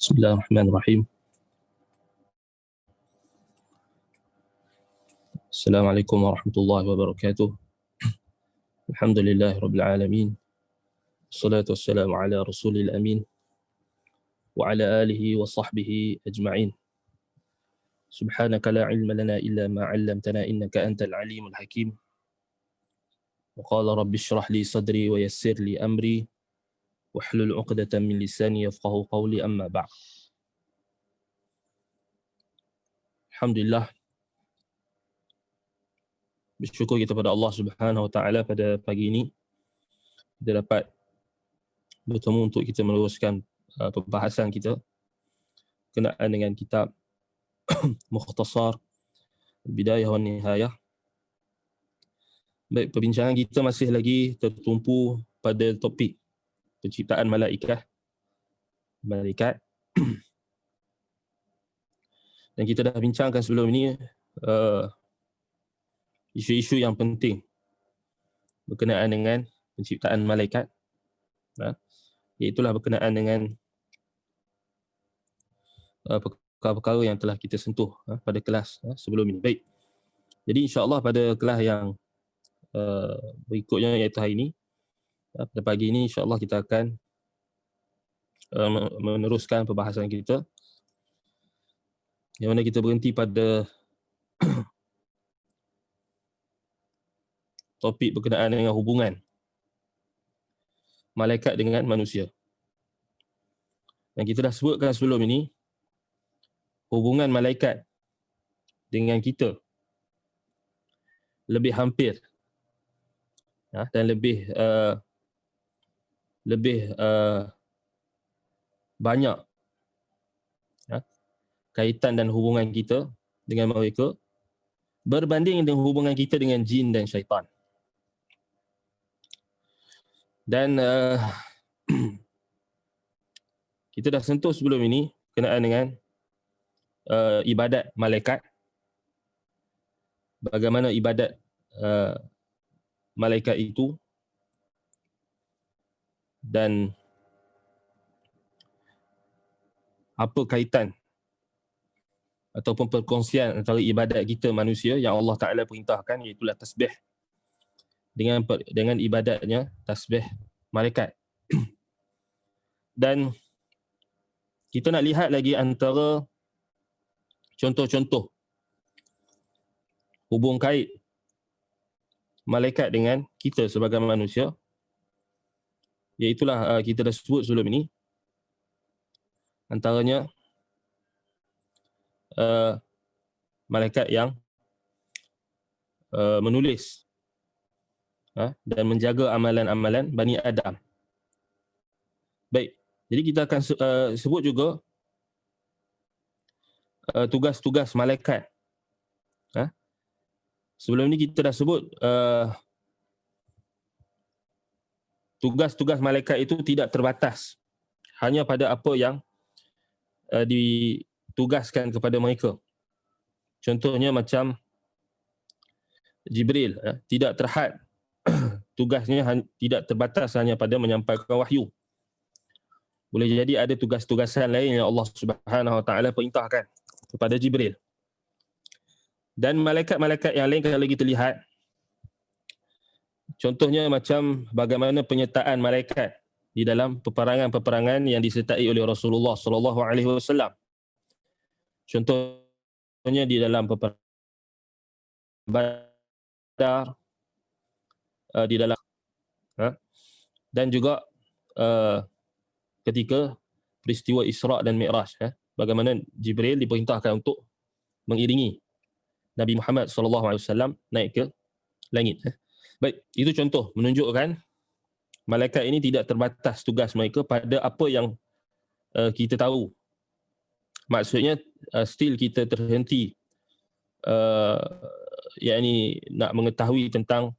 Bismillahirrahmanirrahim. Assalamualaikum warahmatullahi wabarakatuh. Alhamdulillahirabbil alamin. Wassalatu wassalamu ala rasulil amin wa ala alihi wa sahbihi ajma'in. Subhanaka la ilma lana illa ma 'allamtana innaka antal alimul hakim. Wa qala rabbi shrah li sadri wa yassir li amri wahlul 'uqdatam min lisani yafqahu qawli, amma ba'd. Alhamdulillah, bersyukur kita pada Allah Subhanahu wa taala pada pagi ini kita dapat bertemu untuk kita meneruskan perbahasan kita berkenaan dengan kitab Mukhtasar Bidayah wa Nihayah. Baik, perbincangan kita masih lagi tertumpu pada topik penciptaan malaikat. Dan kita dah bincangkan sebelum ini isu-isu yang penting berkenaan dengan penciptaan malaikat, iaitulah berkenaan dengan perkara-perkara yang telah kita sentuh pada kelas sebelum ini. Baik, jadi insya-Allah pada kelas yang berikutnya, iaitu hari ini, pada pagi ini insya-Allah kita akan meneruskan perbahasan kita yang mana kita berhenti pada topik berkenaan dengan hubungan malaikat dengan manusia. Dan kita dah sebutkan sebelum ini, hubungan malaikat dengan kita lebih hampir dan lebih banyak kaitan dan hubungan kita dengan mereka berbanding dengan hubungan kita dengan jin dan syaitan. Dan kita dah sentuh sebelum ini berkenaan dengan ibadat malaikat, bagaimana ibadat malaikat itu, dan apa kaitan ataupun perkongsian antara ibadat kita manusia yang Allah Ta'ala perintahkan, iaitulah tasbih, dengan ibadatnya tasbih malaikat. Dan kita nak lihat lagi antara contoh-contoh hubung kait malaikat dengan kita sebagai manusia, iaitulah kita dah sebut sebelum ini, antaranya malaikat yang menulis dan menjaga amalan-amalan Bani Adam. Baik, jadi kita akan sebut juga tugas-tugas malaikat. Sebelum ini kita dah sebut tugas-tugas malaikat itu tidak terbatas hanya pada apa yang ditugaskan kepada mereka. Contohnya macam Jibril, tidak terhad tugasnya, tidak terbatas hanya pada menyampaikan wahyu. Boleh jadi ada tugas-tugasan lain yang Allah Subhanahu Wa Taala perintahkan kepada Jibril. Dan malaikat-malaikat yang lain kalau kita lihat, contohnya macam bagaimana penyertaan malaikat di dalam peperangan-peperangan yang disertai oleh Rasulullah sallallahu alaihi wasallam. Contohnya di dalam peperangan Badar, di dalam dan juga ketika peristiwa Isra dan Mi'raj, bagaimana Jibril diperintahkan untuk mengiringi Nabi Muhammad SAW naik ke langit. Baik, itu contoh menunjukkan malaikat ini tidak terbatas tugas mereka pada apa yang kita tahu. Maksudnya still kita terhenti yakni nak mengetahui tentang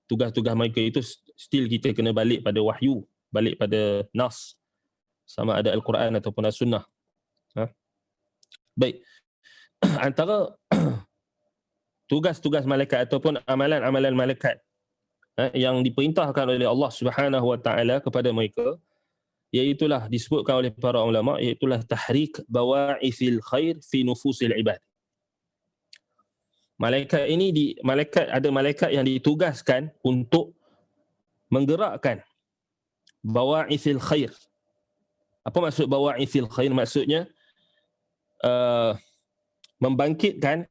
tugas-tugas mereka itu, still kita kena balik pada wahyu, balik pada nas, sama ada Al-Quran ataupun As-Sunnah. Baik, antara tugas-tugas malaikat ataupun amalan-amalan malaikat yang diperintahkan oleh Allah Subhanahu Wa Taala kepada mereka Iaitulah disebutkan oleh para ulama, iaitulah tahrik bawa'ithil khair fi nufusil ibad. Malaikat ini ada malaikat yang ditugaskan untuk menggerakkan bawa'ithil khair. Apa maksud bawa'ithil khair? Maksudnya membangkitkan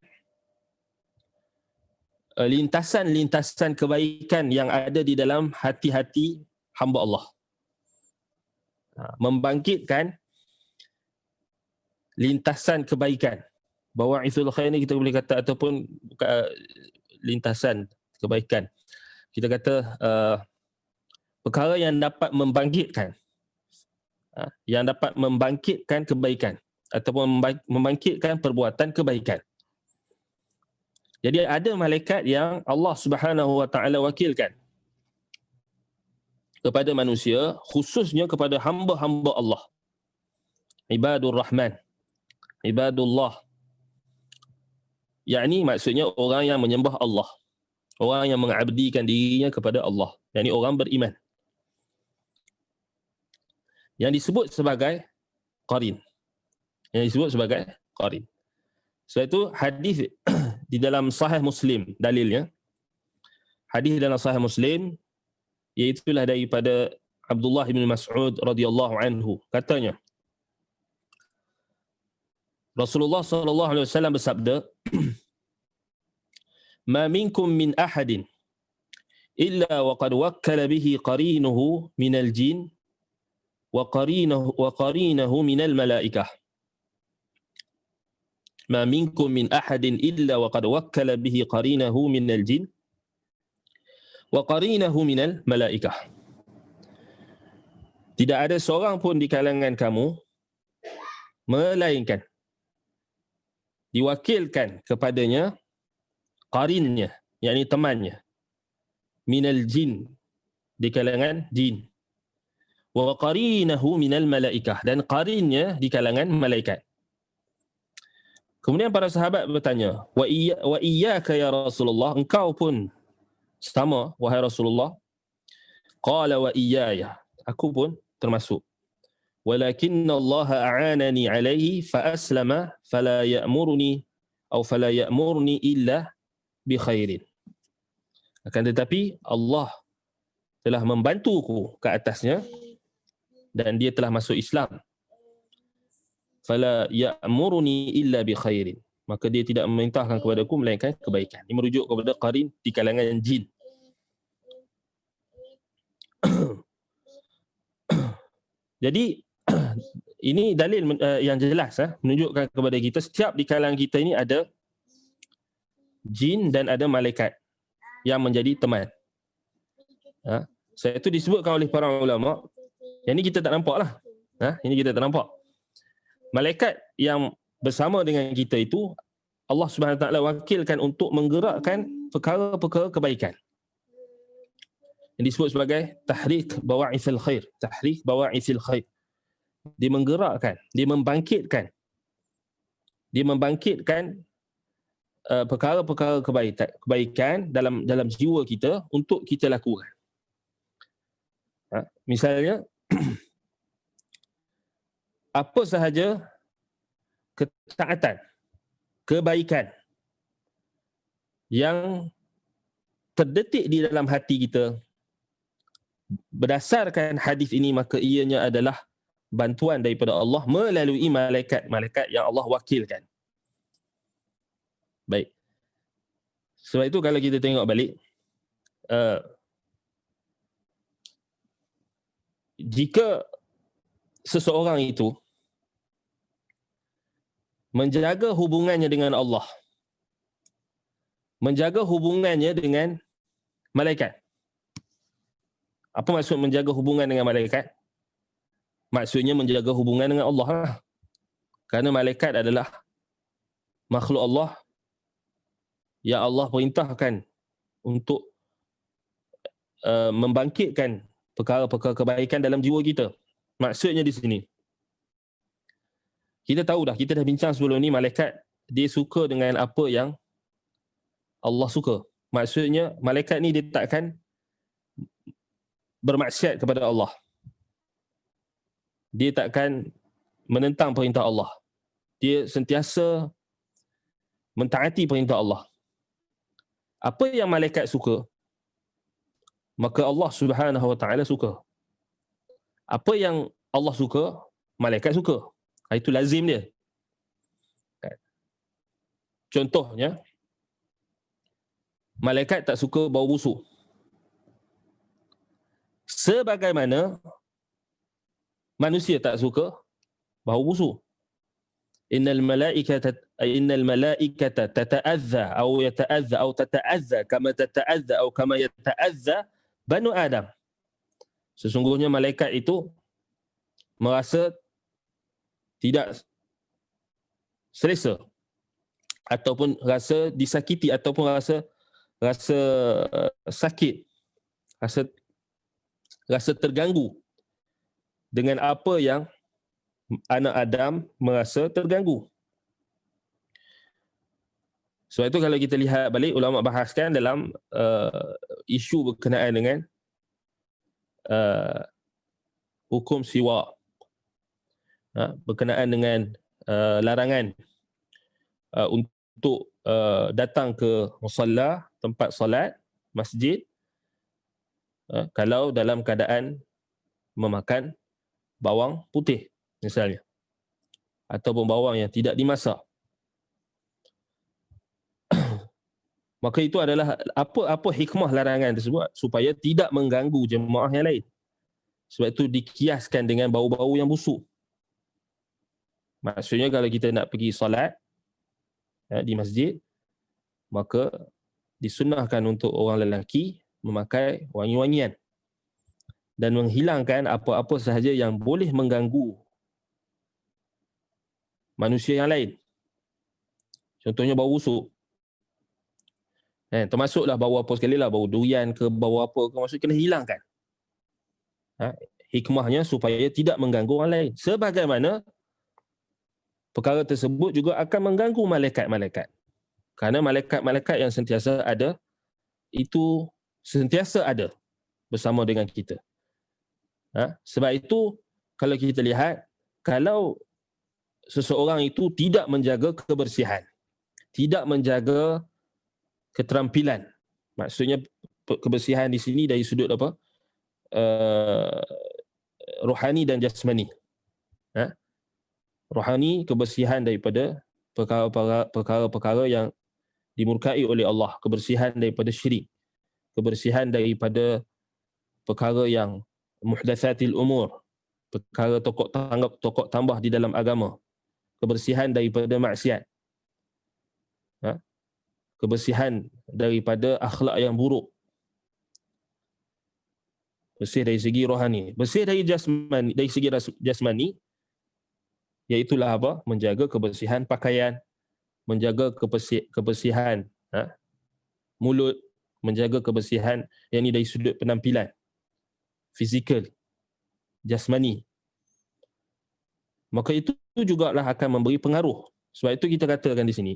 lintasan-lintasan kebaikan yang ada di dalam hati-hati hamba Allah. Membangkitkan lintasan kebaikan. Bawa'ithul khair ni kita boleh kata, ataupun lintasan kebaikan. Kita kata perkara yang dapat membangkitkan kebaikan ataupun membangkitkan perbuatan kebaikan. Jadi ada malaikat yang Allah Subhanahu wa taala wakilkan kepada manusia, khususnya kepada hamba-hamba Allah. Ibadur Rahman, ibadullah. Yakni maksudnya orang yang menyembah Allah, orang yang mengabdikan dirinya kepada Allah, yakni orang beriman. Yang disebut sebagai qarin. Sebab itu hadis di dalam Sahih Muslim, dalilnya hadis dalam Sahih Muslim, iaitulah daripada Abdullah bin Mas'ud radhiyallahu anhu, katanya Rasulullah sallallahu alaihi wasallam bersabda, "Ma minkum min ahadin illa wa qad wakkala bihi qarinuhu minal jin wa qarinahu minal malaikah." Ma minkum min ahadin illa wa qad wakkala bihi qarinahu minal jin wa qarinahu minal malaikah. Tidak ada seorang pun di kalangan kamu melainkan diwakilkan kepadanya qarinnya, yakni temannya, minal jin, di kalangan jin, wa qarinahu minal malaikah, dan qarinnya di kalangan malaikat. Kemudian para sahabat bertanya, wa iyyaka ya Rasulullah, engkau pun sama wahai Rasulullah? Qala wa iyyaya, aku pun termasuk. Walakinna Allah a'anani alaihi fa aslama fala ya'muruni illa bi khairin. Akan tetapi Allah telah membantuku ke atasnya dan dia telah masuk Islam. Fala ya'muruni illa bi khairin. Maka dia tidak memerintahkan kepadaku melainkan kebaikan. Ini merujuk kepada qarin di kalangan jin. Jadi ini dalil yang jelas menunjukkan kepada kita setiap di kalangan kita ini ada jin dan ada malaikat yang menjadi teman. Itu disebutkan oleh para ulama. Yang ini kita tak nampak lah. Ini kita tak nampak. Malaikat yang bersama dengan kita itu Allah Subhanahu Wa Taala wakilkan untuk menggerakkan perkara-perkara kebaikan. Yang disebut sebagai tahrik bawa'ithil khair. Tahrik bawa'ithil khair. Dia menggerakkan, dia membangkitkan perkara-perkara kebaikan dalam jiwa kita untuk kita lakukan. Misalnya apa sahaja ketaatan, kebaikan yang terdetik di dalam hati kita berdasarkan hadis ini, maka ianya adalah bantuan daripada Allah melalui malaikat-malaikat yang Allah wakilkan. Baik. Sebab itu kalau kita tengok balik, jika seseorang itu menjaga hubungannya dengan Allah, menjaga hubungannya dengan malaikat. Apa maksud menjaga hubungan dengan malaikat? Maksudnya menjaga hubungan dengan Allah lah. Kerana malaikat adalah makhluk Allah yang Allah perintahkan untuk membangkitkan perkara-perkara kebaikan dalam jiwa kita. Maksudnya di sini, kita tahu dah, kita dah bincang sebelum ni, malaikat dia suka dengan apa yang Allah suka. Maksudnya malaikat ni dia takkan bermaksiat kepada Allah. dia takkan menentang perintah Allah. Dia sentiasa mentaati perintah Allah. Apa yang malaikat suka, maka Allah Subhanahu wa taala suka. Apa yang Allah suka, malaikat suka. Itu lazim dia. Contohnya, malaikat tak suka bau busuk. Sebagaimana manusia tak suka bau busuk. Innal malaikata tata'adza atau yata'adza atau tata'adza kama yata'adza banu Adam. Sesungguhnya malaikat itu merasa tidak selesa ataupun rasa disakiti ataupun rasa sakit, rasa terganggu dengan apa yang anak Adam merasa terganggu. Sebab itu kalau kita lihat balik, ulama bahaskan dalam isu berkenaan dengan hukum siwak, berkenaan dengan larangan untuk datang ke musalla, tempat solat, masjid, kalau dalam keadaan memakan bawang putih misalnya, ataupun bawang yang tidak dimasak. Maka itu adalah apa hikmah larangan tersebut, supaya tidak mengganggu jemaah yang lain. Sebab itu dikiaskan dengan bau-bau yang busuk. Maksudnya kalau kita nak pergi solat di masjid, maka disunnahkan untuk orang lelaki memakai wangi-wangian dan menghilangkan apa-apa sahaja yang boleh mengganggu manusia yang lain. Contohnya bau busuk. Termasuklah bau apa sekali lah, bau durian ke bau apa ke, maksud kena hilangkan. Hikmahnya supaya tidak mengganggu orang lain. Sebagaimana perkara tersebut juga akan mengganggu malaikat-malaikat. Kerana malaikat-malaikat yang sentiasa ada, itu sentiasa ada bersama dengan kita. Sebab itu, kalau kita lihat, kalau seseorang itu tidak menjaga kebersihan, tidak menjaga keterampilan, maksudnya kebersihan di sini dari sudut apa? Rohani dan jasmani. Rohani, kebersihan daripada perkara-perkara yang dimurkai oleh Allah, kebersihan daripada syirik, kebersihan daripada perkara yang muhdatsatil umur, perkara tokok tambah di dalam agama, kebersihan daripada maksiat, kebersihan daripada akhlak yang buruk, bersih dari segi rohani, bersih dari jasmani, dari segi jasmani, iaitulah apa? Menjaga kebersihan pakaian, menjaga kebersihan mulut, menjaga kebersihan yang ini dari sudut penampilan, fizikal, jasmani. Maka itu jugalah akan memberi pengaruh. Sebab itu kita katakan di sini,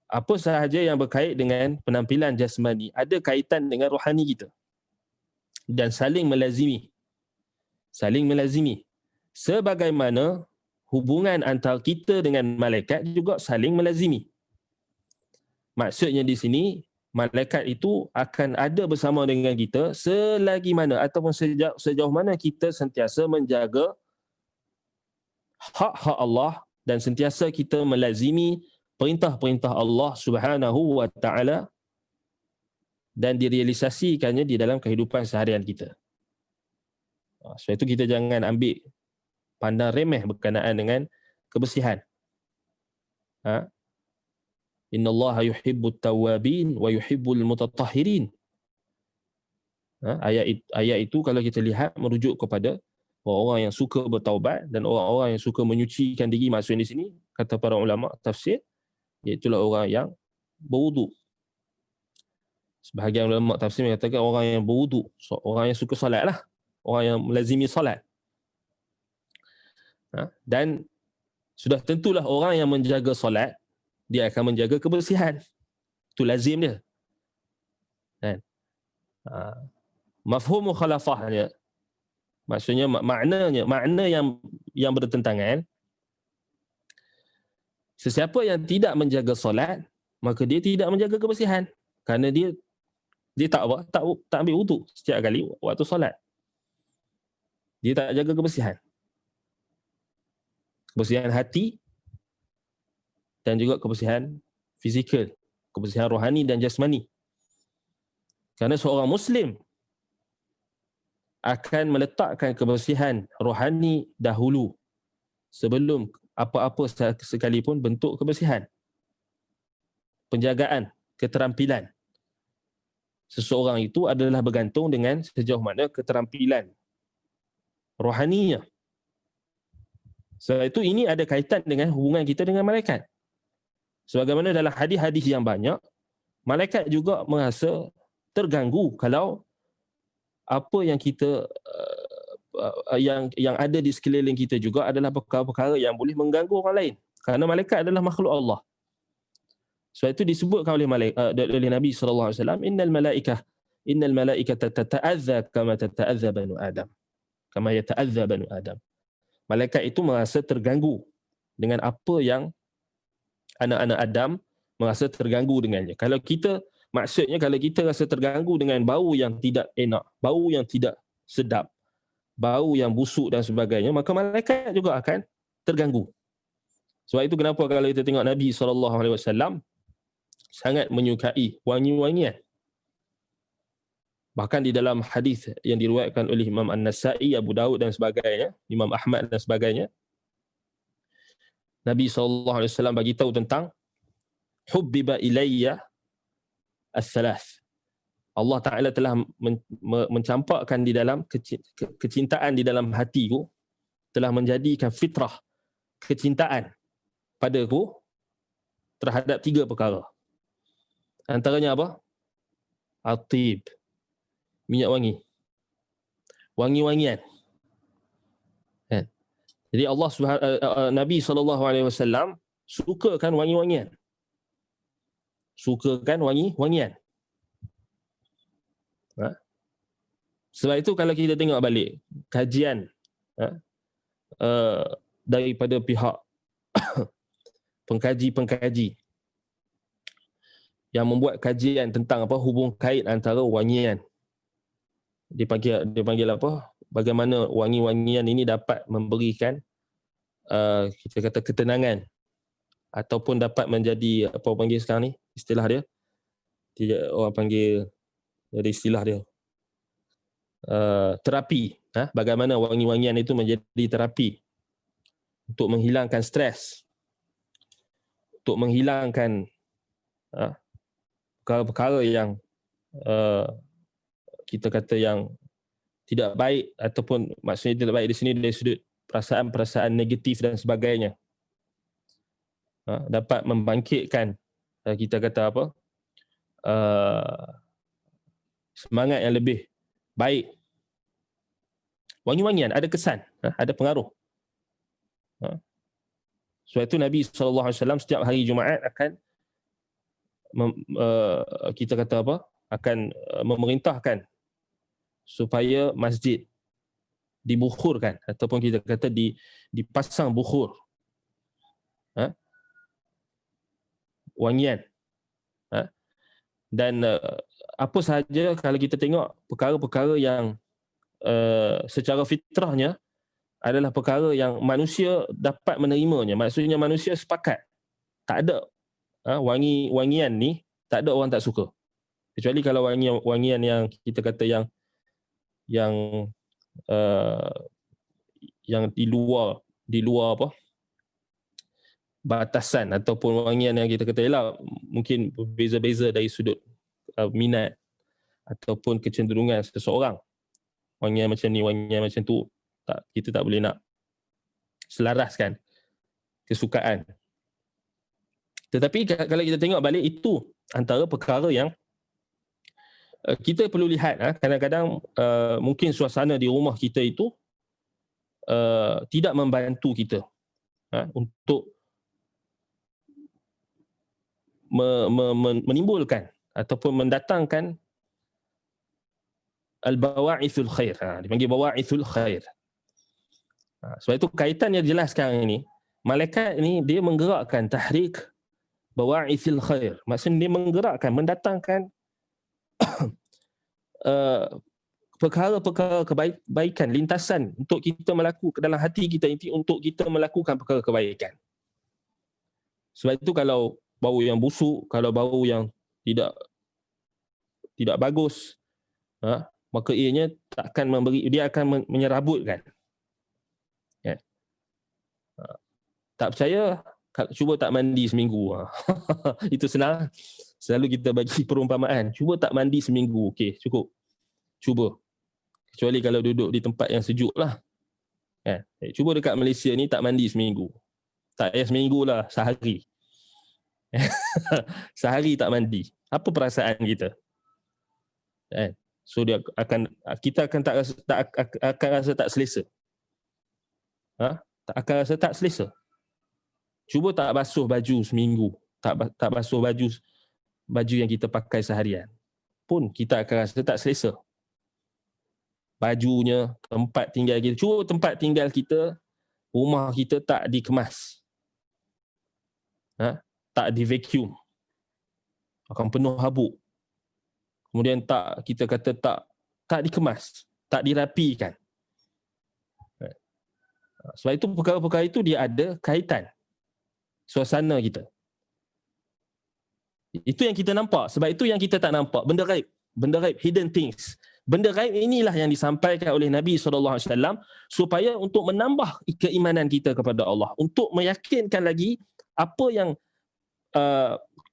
apa sahaja yang berkait dengan penampilan jasmani ada kaitan dengan rohani kita dan saling melazimi. Saling melazimi. Sebagaimana hubungan antara kita dengan malaikat juga saling melazimi. Maksudnya di sini, malaikat itu akan ada bersama dengan kita selagi mana ataupun sejauh mana kita sentiasa menjaga hak-hak Allah dan sentiasa kita melazimi perintah-perintah Allah Subhanahu wa taala dan direalisasikannya di dalam kehidupan seharian kita. Sebab itu kita jangan ambil pandang remeh berkenaan dengan kebersihan. Innallaha yuhibbut tawwabin wa yuhibbul mutatahhirin. Ayat itu kalau kita lihat merujuk kepada orang-orang yang suka bertaubat dan orang-orang yang suka menyucikan diri. Maksudnya di sini kata para ulama tafsir, iaitulah orang yang berwuduk. Sebahagian ulama tafsir mengatakan orang yang berwuduk, orang yang suka solat lah, orang yang melazimi solat. Dan sudah tentulah orang yang menjaga solat, dia akan menjaga kebersihan. Itu lazim dia. Mafhum mukhalafahnya, Maksudnya makna yang bertentangan, sesiapa yang tidak menjaga solat, maka dia tidak menjaga kebersihan. Kerana dia tak apa, tak ambil wuduk setiap kali waktu solat. Dia tak jaga kebersihan. Kebersihan hati dan juga kebersihan fizikal, kebersihan rohani dan jasmani. Kerana seorang Muslim akan meletakkan kebersihan rohani dahulu sebelum apa-apa sekalipun bentuk kebersihan. Penjagaan, keterampilan seseorang itu adalah bergantung dengan sejauh mana keterampilan rohaninya. Sebab itu ini ada kaitan dengan hubungan kita dengan malaikat. Sebagaimana dalam hadis-hadis yang banyak, malaikat juga merasa terganggu kalau apa yang kita yang ada di sekeliling kita juga adalah perkara-perkara yang boleh mengganggu orang lain. Kerana malaikat adalah makhluk Allah. Sebab itu disebutkan oleh Nabi SAW, innal malaikata tata'adza kama tata'adza banu Adam. Kama yata'adza banu Adam. Malaikat itu merasa terganggu dengan apa yang anak-anak Adam merasa terganggu dengannya. Maksudnya kalau kita rasa terganggu dengan bau yang tidak enak, bau yang tidak sedap, bau yang busuk dan sebagainya, maka malaikat juga akan terganggu. Sebab itu kenapa kalau kita tengok Nabi SAW sangat menyukai wangi-wangian. Bahkan di dalam hadis yang diriwayatkan oleh Imam An-Nasa'i, Abu Daud dan sebagainya, Imam Ahmad dan sebagainya, Nabi SAW bagi tahu tentang hubbiba ilayya as-salath. Allah Ta'ala telah mencampakkan di dalam kecintaan di dalam hatiku, telah menjadikan fitrah kecintaan padaku terhadap 3 perkara. Antaranya apa? Atib, minyak wangi, wangi-wangian. Jadi Nabi SAW sukakan wangi-wangian. Sukakan wangi-wangian. Sebab itu kalau kita tengok balik kajian daripada pihak pengkaji-pengkaji yang membuat kajian tentang hubung kait antara wangian, dipanggil apa, bagaimana wangi-wangian ini dapat memberikan kita kata ketenangan ataupun dapat menjadi apa panggil sekarang ni istilah dia, orang panggil dari istilah dia terapi. Bagaimana wangi-wangian itu menjadi terapi untuk menghilangkan stres, untuk menghilangkan perkara-perkara yang kita kata yang tidak baik, ataupun maksudnya tidak baik di sini dari sudut perasaan-perasaan negatif dan sebagainya. Dapat membangkitkan kita kata apa, semangat yang lebih baik. Wangi-wangian ada kesan, ada pengaruh. Sebab itu Nabi SAW setiap hari Jumaat akan kita kata apa, akan memerintahkan supaya masjid dibukhurkan, ataupun kita kata dipasang bukhur, wangian. Dan apa sahaja kalau kita tengok perkara-perkara yang secara fitrahnya adalah perkara yang manusia dapat menerimanya. Maksudnya manusia sepakat. Tak ada wangian ni, tak ada orang tak suka. Kecuali kalau wangian yang kita kata yang di luar apa, batasan, ataupun wangian yang kita kata ialah mungkin berbeza-beza dari sudut minat ataupun kecenderungan seseorang. Wangian macam ni, wangian macam tu, kita tak boleh nak selaraskan kesukaan. Tetapi kalau kita tengok balik, itu antara perkara yang kita perlu lihat. Kadang-kadang mungkin suasana di rumah kita itu tidak membantu kita untuk menimbulkan ataupun mendatangkan al-bawa'ithul khair. Dipanggil bawa'ithul khair. Sebab itu kaitan yang jelas sekarang ini, malaikat ni dia menggerakkan tahrik bawa'ithil khair. Maksudnya dia menggerakkan, mendatangkan perkara-perkara kebaikan, lintasan untuk kita melakukan dalam hati kita ini, untuk kita melakukan perkara kebaikan. Sebab itu kalau bau yang busuk, kalau bau yang tidak bagus, maka ianya takkan memberi, dia akan menyerabutkan. Tak percaya, cuba tak mandi seminggu. Itu senang. Selalu kita bagi perumpamaan. Cuba tak mandi seminggu. Okey, cukup. Cuba. Kecuali kalau duduk di tempat yang sejuk lah. Cuba dekat Malaysia ni tak mandi seminggu. Tak payah seminggu lah, sehari. Sehari tak mandi. Apa perasaan kita? So kita akan akan rasa tak selesa. Akan rasa tak selesa. Cuba tak basuh baju seminggu, tak basuh baju yang kita pakai seharian, pun kita akan rasa tak selesa. Bajunya, tempat tinggal kita, cuba tempat tinggal kita, rumah kita tak dikemas, tak di vacuum, akan penuh habuk. Kemudian kita kata tak dikemas, tak dirapikan. Sebab itu perkara-perkara itu dia ada kaitan suasana kita. Itu yang kita nampak. Sebab itu yang kita tak nampak. Benda gaib, hidden things. Benda gaib inilah yang disampaikan oleh Nabi SAW supaya untuk menambah keimanan kita kepada Allah, untuk meyakinkan lagi apa yang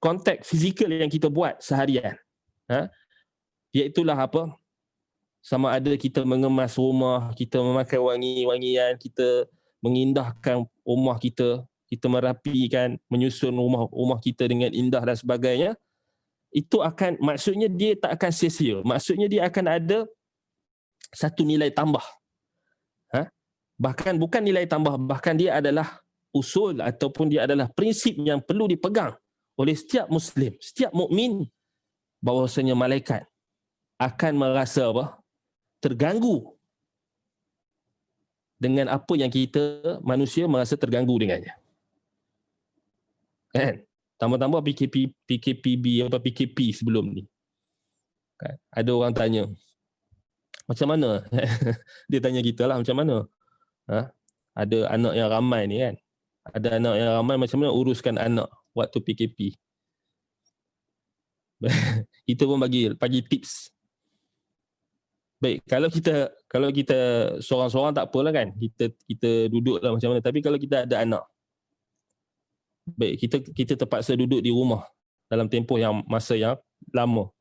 konteks fizikal yang kita buat seharian. Iaitulah apa? Sama ada kita mengemas rumah, kita memakai wangi-wangian, kita mengindahkan rumah kita merapikan, menyusun rumah kita dengan indah dan sebagainya, itu akan, maksudnya dia tak akan sia-sia. Maksudnya dia akan ada satu nilai tambah. Bahkan bukan nilai tambah, bahkan dia adalah usul ataupun dia adalah prinsip yang perlu dipegang oleh setiap Muslim, setiap mukmin, bahawasanya malaikat akan merasa terganggu dengan apa yang kita manusia merasa terganggu dengannya. Kan? Tambah-tambah PKP sebelum ni. Kan? Ada orang tanya, macam mana? Dia tanya kita lah, macam mana? Ada anak yang ramai ni kan? Ada anak yang ramai, macam mana uruskan anak waktu PKP? Kita pun bagi tips. Baik, kalau kita seorang-seorang tak apalah kan? Kita duduklah macam mana. Tapi kalau kita ada anak, baik, kita terpaksa duduk di rumah dalam tempoh masa yang lama.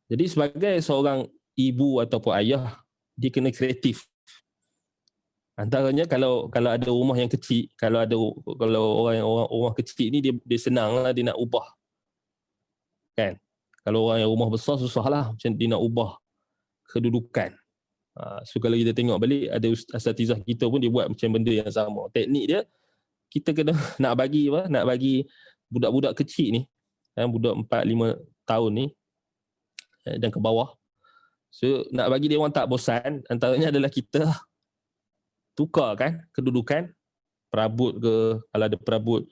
Jadi sebagai seorang ibu ataupun ayah, dia kena kreatif. Antaranya kalau ada rumah yang kecil, kalau orang rumah kecil ni dia senanglah dia nak ubah. Kan? Kalau orang yang rumah besar susahlah macam dia nak ubah kedudukan. So kalau kita tengok balik, ada asatizah kita pun dia buat macam benda yang sama. Teknik dia, kita kena nak bagi budak-budak kecil ni, budak 4-5 tahun ni dan ke bawah. So nak bagi dia orang tak bosan, antaranya adalah kita tukarkan kedudukan perabot ke, kalau ada perabot,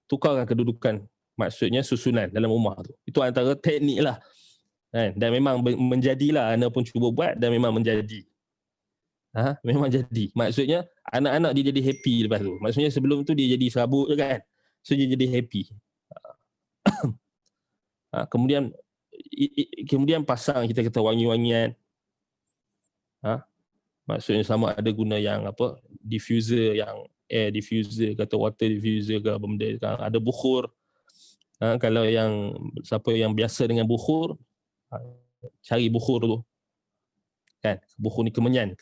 tukarkan kedudukan, maksudnya susunan dalam rumah tu. Itu antara teknik lah. Dan memang menjadilah, Ana pun cuba buat dan memang menjadi. Memang jadi. Maksudnya anak-anak dia jadi happy lepas tu. Maksudnya sebelum tu dia jadi serabut je kan. So dia jadi happy. Kemudian pasang kita kata wangi-wangian. Maksudnya sama ada guna yang diffuser, yang air diffuser kata water diffuser ke benda kan. Ada bukhur. Kalau yang siapa yang biasa dengan bukhur, cari bukhur tu. Kan? Bukhur ni kemenyan.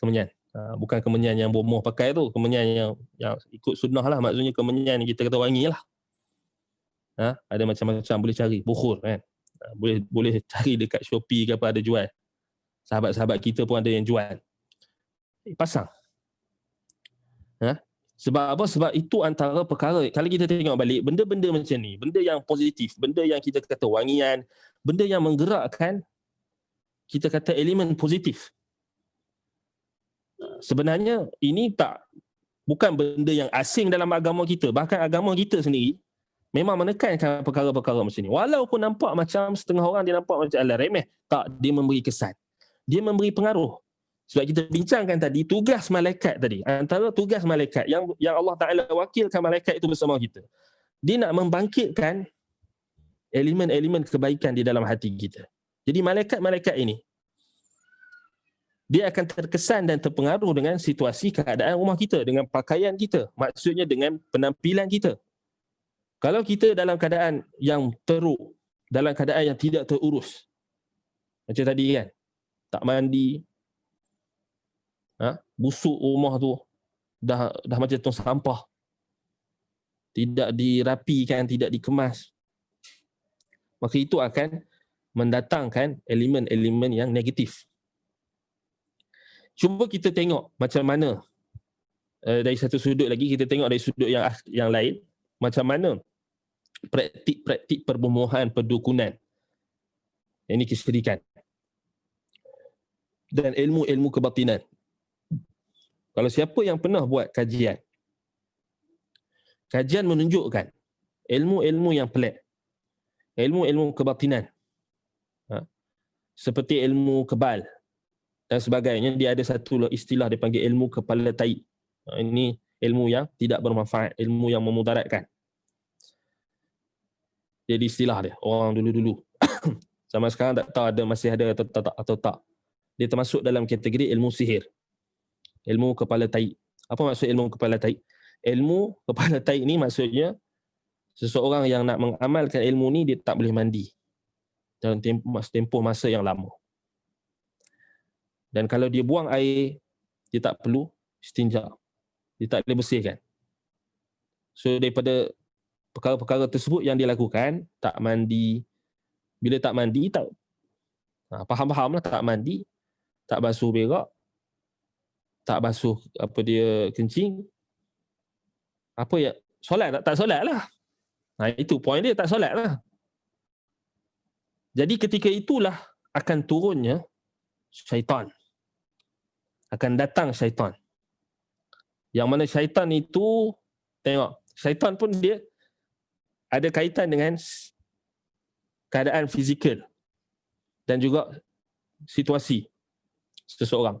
Bukan kemenyan yang bomoh pakai tu, kemenyan yang ikut sunnah lah, maksudnya kemenyan kita kata wangi lah. Ada macam-macam boleh cari bukhur kan. Boleh cari dekat Shopee ke apa, ada jual. Sahabat-sahabat kita pun ada yang jual. Pasang. Sebab apa? Sebab itu antara perkara, kalau kita tengok balik, benda-benda macam ni, benda yang positif, benda yang kita kata wangian, benda yang menggerakkan kita kata elemen positif. Sebenarnya ini bukan benda yang asing dalam agama kita. Bahkan agama kita sendiri memang menekankan perkara-perkara macam ni. Walaupun nampak macam setengah orang dia nampak macam alah remeh, tak, dia memberi kesan. Dia memberi pengaruh. Sebab kita bincangkan tadi tugas malaikat tadi. Antara tugas malaikat yang Allah Taala wakilkan malaikat itu bersama kita. Dia nak membangkitkan elemen-elemen kebaikan di dalam hati kita. Jadi malaikat-malaikat ini dia akan terkesan dan terpengaruh dengan situasi keadaan rumah kita, dengan pakaian kita, maksudnya dengan penampilan kita. Kalau kita dalam keadaan yang teruk, dalam keadaan yang tidak terurus, macam tadi kan, tak mandi, busuk rumah tu, dah macam tong sampah, tidak dirapikan, tidak dikemas, maka itu akan mendatangkan elemen-elemen yang negatif. Cuba kita tengok macam mana dari satu sudut lagi, kita tengok dari sudut yang lain, macam mana praktik-praktik perbomohan, perdukunan, ini kesyirikan, dan ilmu-ilmu kebatinan. Kalau siapa yang pernah buat kajian menunjukkan ilmu-ilmu yang pelik, ilmu-ilmu kebatinan, seperti ilmu kebal dan sebagainya, dia ada satu istilah dia panggil ilmu kepala tai. Ini ilmu yang tidak bermanfaat, ilmu yang memudaratkan. Jadi istilah dia orang dulu-dulu. Sama sekarang tak tahu masih ada atau tak. Dia termasuk dalam kategori ilmu sihir. Ilmu kepala tai. Apa maksud ilmu kepala tai? Ilmu kepala tai ini maksudnya seseorang yang nak mengamalkan ilmu ni dia tak boleh mandi dalam tempoh masa yang lama. Dan kalau dia buang air, dia tak perlu istinja. Dia tak boleh bersihkan. So daripada perkara-perkara tersebut yang dia lakukan, tak mandi. Bila tak mandi, faham-faham lah, tak mandi, tak basuh berak, tak basuh kencing. Apa ya? Solat tak solat lah. Itu poin dia, tak solat lah. Jadi ketika itulah akan turunnya syaitan. Akan datang syaitan. Yang mana syaitan itu, tengok, syaitan pun dia ada kaitan dengan keadaan fizikal dan juga situasi seseorang.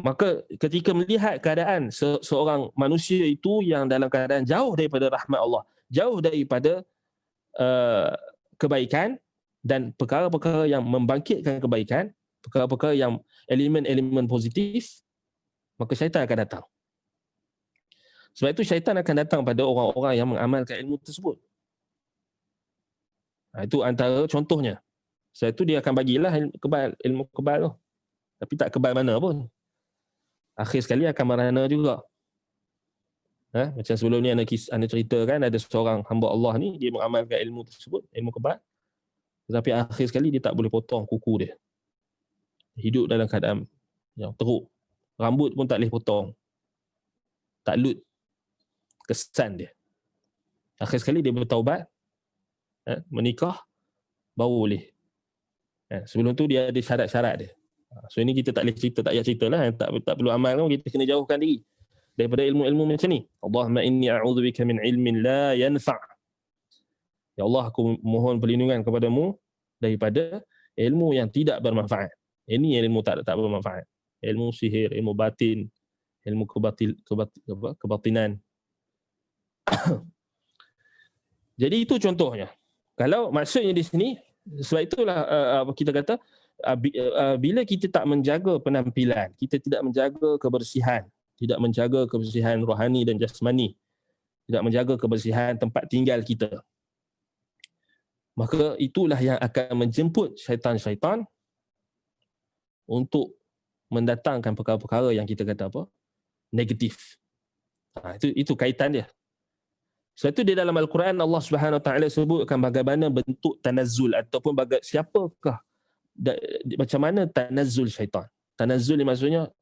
Maka ketika melihat keadaan seorang manusia itu yang dalam keadaan jauh daripada rahmat Allah, jauh daripada kebaikan dan perkara-perkara yang membangkitkan kebaikan, perkara-perkara yang elemen-elemen positif, maka syaitan akan datang. Sebab itu syaitan akan datang pada orang-orang yang mengamalkan ilmu tersebut. Itu antara contohnya. Sebab itu dia akan bagilah ilmu kebal tu. Tapi tak kebal mana pun. Akhir sekali akan merana juga. Macam sebelum ni anda cerita kan, ada seorang hamba Allah ni, dia mengamalkan ilmu tersebut, ilmu kebal. Tetapi akhir sekali dia tak boleh potong kuku dia. Hidup dalam keadaan yang teruk. Rambut pun tak boleh potong. Taklud. Kesan dia. Akhir sekali dia bertaubat, menikah, baru boleh. Sebelum tu dia ada syarat-syarat dia. So ini kita tak boleh cerita, tak payah cerita lah. Tak perlu amal kan, kita kena jauhkan diri daripada ilmu-ilmu macam ni. Allahumma inni a'udzubika min ilmin la yanfa'. Ya Allah, aku mohon perlindungan kepadamu daripada ilmu yang tidak bermanfaat. Ini ilmu tak bermanfaat. Ilmu sihir, ilmu batin, ilmu kebatinan. Jadi itu contohnya. Kalau maksudnya di sini, sebab itulah kita kata bila kita tak menjaga penampilan, kita tidak menjaga kebersihan, tidak menjaga kebersihan rohani dan jasmani, tidak menjaga kebersihan tempat tinggal kita, maka itulah yang akan menjemput syaitan-syaitan untuk mendatangkan perkara-perkara yang kita kata apa? Negatif. Itu kaitan dia. Sebab itu di dalam Al-Quran Allah Subhanahu Wa Taala sebutkan bagaimana bentuk tanazzul ataupun siapakah macam mana tanazzul syaitan. Tanazzul ni maksudnya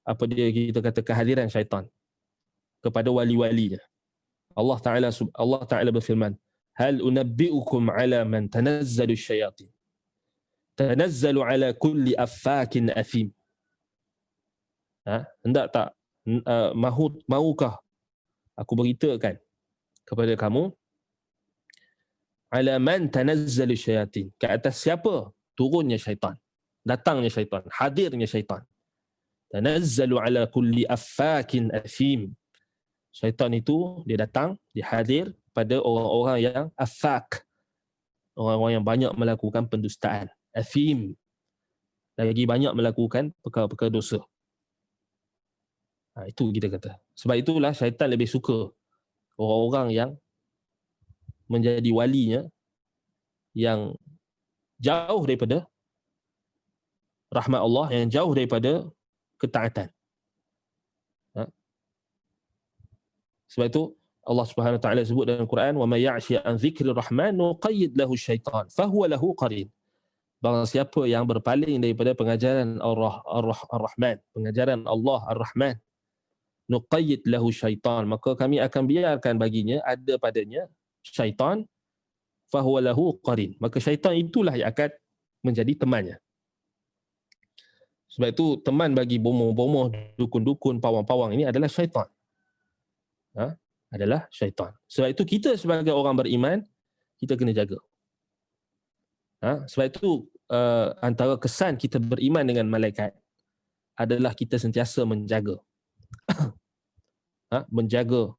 apa dia kita kata kehadiran syaitan kepada wali-walinya. Allah Taala berfirman, "Hal unabbi'ukum 'ala man tanazzalu syayatin?" tanazzalu ala kulli affakin athim. Hendak tak, mahukah aku beritakan kepada kamu ala man tanazzalu syayatin, ke atas siapa turunnya syaitan, datangnya syaitan, hadirnya syaitan. Tanazzalu ala kulli affakin athim. Syaitan itu dia datang, dia hadir pada orang-orang yang affak, orang-orang yang banyak melakukan pendustaan, athim, lagi banyak melakukan perkara-perkara dosa. Itu kita kata. Sebab itulah syaitan lebih suka orang-orang yang menjadi walinya yang jauh daripada rahmat Allah, yang jauh daripada ketaatan. Sebab itu Allah Subhanahu Wa Taala sebut dalam Quran, wa may ya'shi an dzikrir rahman nuqayyid lahu syaitan fahuwa lahu qarin. Barang siapa yang berpaling daripada pengajaran Ar-Rahman, pengajaran Allah Ar-Rahman, nuqayyid lahu syaitan, maka kami akan biarkan baginya ada padanya syaitan, fahuwa lahu qarin, maka syaitan itulah yang akan menjadi temannya. Sebab itu teman bagi bomoh-bomoh, dukun-dukun, pawang-pawang ini adalah syaitan. Adalah syaitan. Sebab itu kita sebagai orang beriman, kita kena jaga. Sebab itu antara kesan kita beriman dengan malaikat adalah kita sentiasa menjaga. Menjaga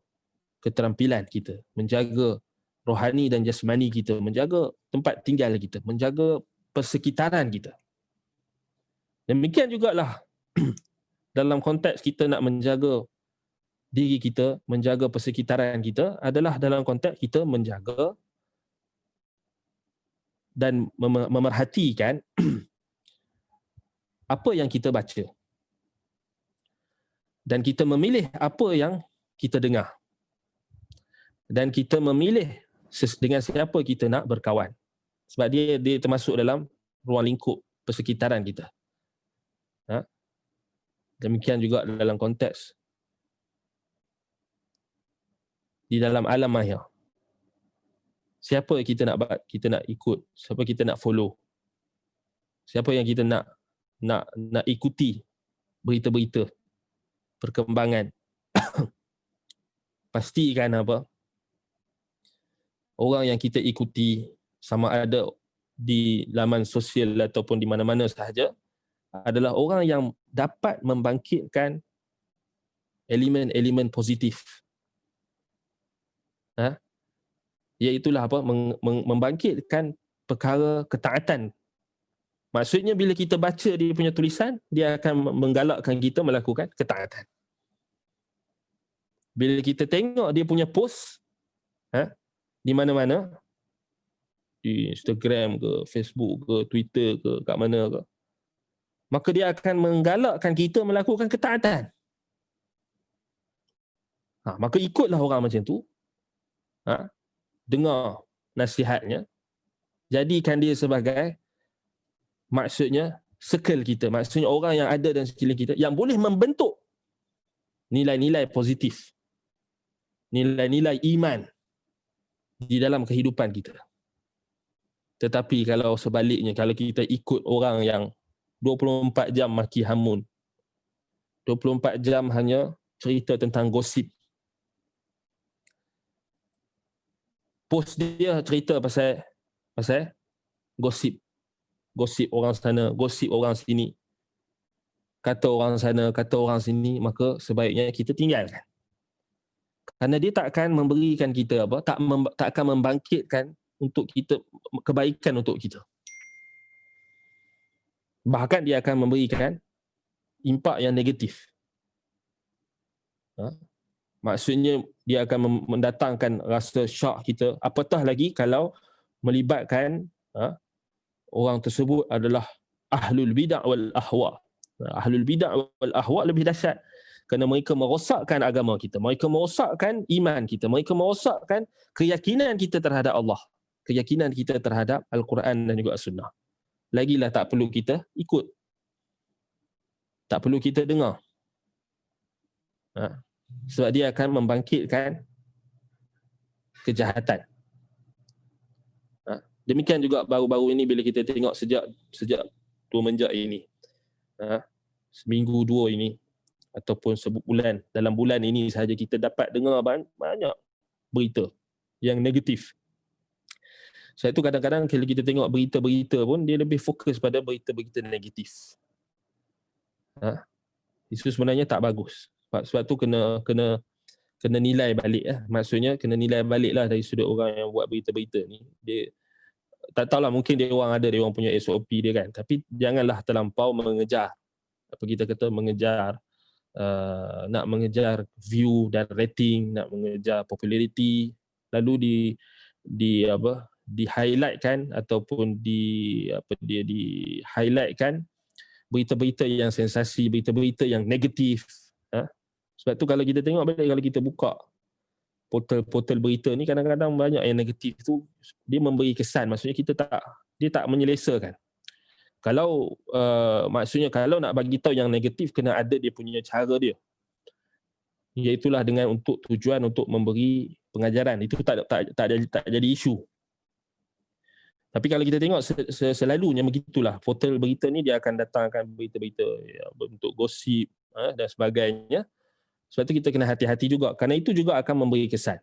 keterampilan kita, menjaga rohani dan jasmani kita, menjaga tempat tinggal kita, menjaga persekitaran kita. Demikian jugalah dalam konteks kita nak menjaga diri kita, menjaga persekitaran kita, adalah dalam konteks kita menjaga dan memerhatikan apa yang kita baca, dan kita memilih apa yang kita dengar, dan kita memilih dengan siapa kita nak berkawan, sebab dia termasuk dalam ruang lingkup persekitaran kita. Demikian juga dalam konteks di dalam alam maya. Siapa yang kita nak ikut, siapa kita nak follow, siapa yang kita nak ikuti berita-berita perkembangan. Pastikan apa? Orang yang kita ikuti, sama ada di laman sosial ataupun di mana-mana sahaja, adalah orang yang dapat membangkitkan elemen-elemen positif. Iaitulah apa? Membangkitkan perkara ketaatan. Maksudnya bila kita baca dia punya tulisan, dia akan menggalakkan kita melakukan ketaatan. Bila kita tengok dia punya post di mana-mana, di Instagram ke, Facebook ke, Twitter ke, kat mana ke, maka dia akan menggalakkan kita melakukan ketaatan. Maka ikutlah orang macam tu. Dengar nasihatnya, jadikan dia sebagai, maksudnya circle kita, maksudnya orang yang ada dalam sekeliling kita yang boleh membentuk nilai-nilai positif, nilai-nilai iman di dalam kehidupan kita. Tetapi kalau sebaliknya, kalau kita ikut orang yang 24 jam maki hamun, 24 jam hanya cerita tentang gosip, post dia cerita pasal gosip orang sana, gosip orang sini, kata orang sana, kata orang sini, maka sebaiknya kita tinggalkan. Kerana dia tak akan memberikan kita apa, tak akan membangkitkan untuk kita kebaikan untuk kita. Bahkan dia akan memberikan impak yang negatif. Maksudnya dia akan mendatangkan rasa syak kita, apatah lagi kalau melibatkan orang tersebut adalah ahlul bid'ah wal ahwa. Ahlul bid'ah wal ahwa lebih dahsyat, kerana mereka merosakkan agama kita, mereka merosakkan iman kita, mereka merosakkan keyakinan kita terhadap Allah, keyakinan kita terhadap Al-Quran dan juga As-Sunnah. Lagilah tak perlu kita ikut, tak perlu kita dengar. Sebab dia akan membangkitkan kejahatan. Demikian juga baru-baru ini bila kita tengok sejak semenjak ini, seminggu dua ini ataupun sebulan, dalam bulan ini sahaja kita dapat dengar banyak berita yang negatif. Sebab itu kadang-kadang kalau kita tengok berita-berita pun dia lebih fokus pada berita-berita negatif. Itu sebenarnya tak bagus. Sebab tu kena nilai balik lah. Maksudnya kena nilai balik lah dari sudut orang yang buat berita-berita ni. Dia tak tahulah, mungkin dia orang punya SOP dia kan. Tapi janganlah terlampau mengejar, apa kita kata, nak mengejar view dan rating, nak mengejar populariti, lalu di highlightkan ataupun di highlightkan berita-berita yang sensasi, berita-berita yang negatif. Sebab tu kalau kita tengok balik, kalau kita buka portal berita ni, kadang-kadang banyak yang negatif tu, dia memberi kesan, maksudnya dia tak menyelesakan. Kalau maksudnya kalau nak bagi tahu yang negatif, kena ada dia punya cara dia. Iaitulah dengan tujuan untuk memberi pengajaran. Itu tak jadi isu. Tapi kalau kita tengok selalunya begitulah, portal berita ni dia akan datangkan berita-berita bentuk gosip dan sebagainya. Sebab tu kita kena hati-hati juga, kerana itu juga akan memberi kesan.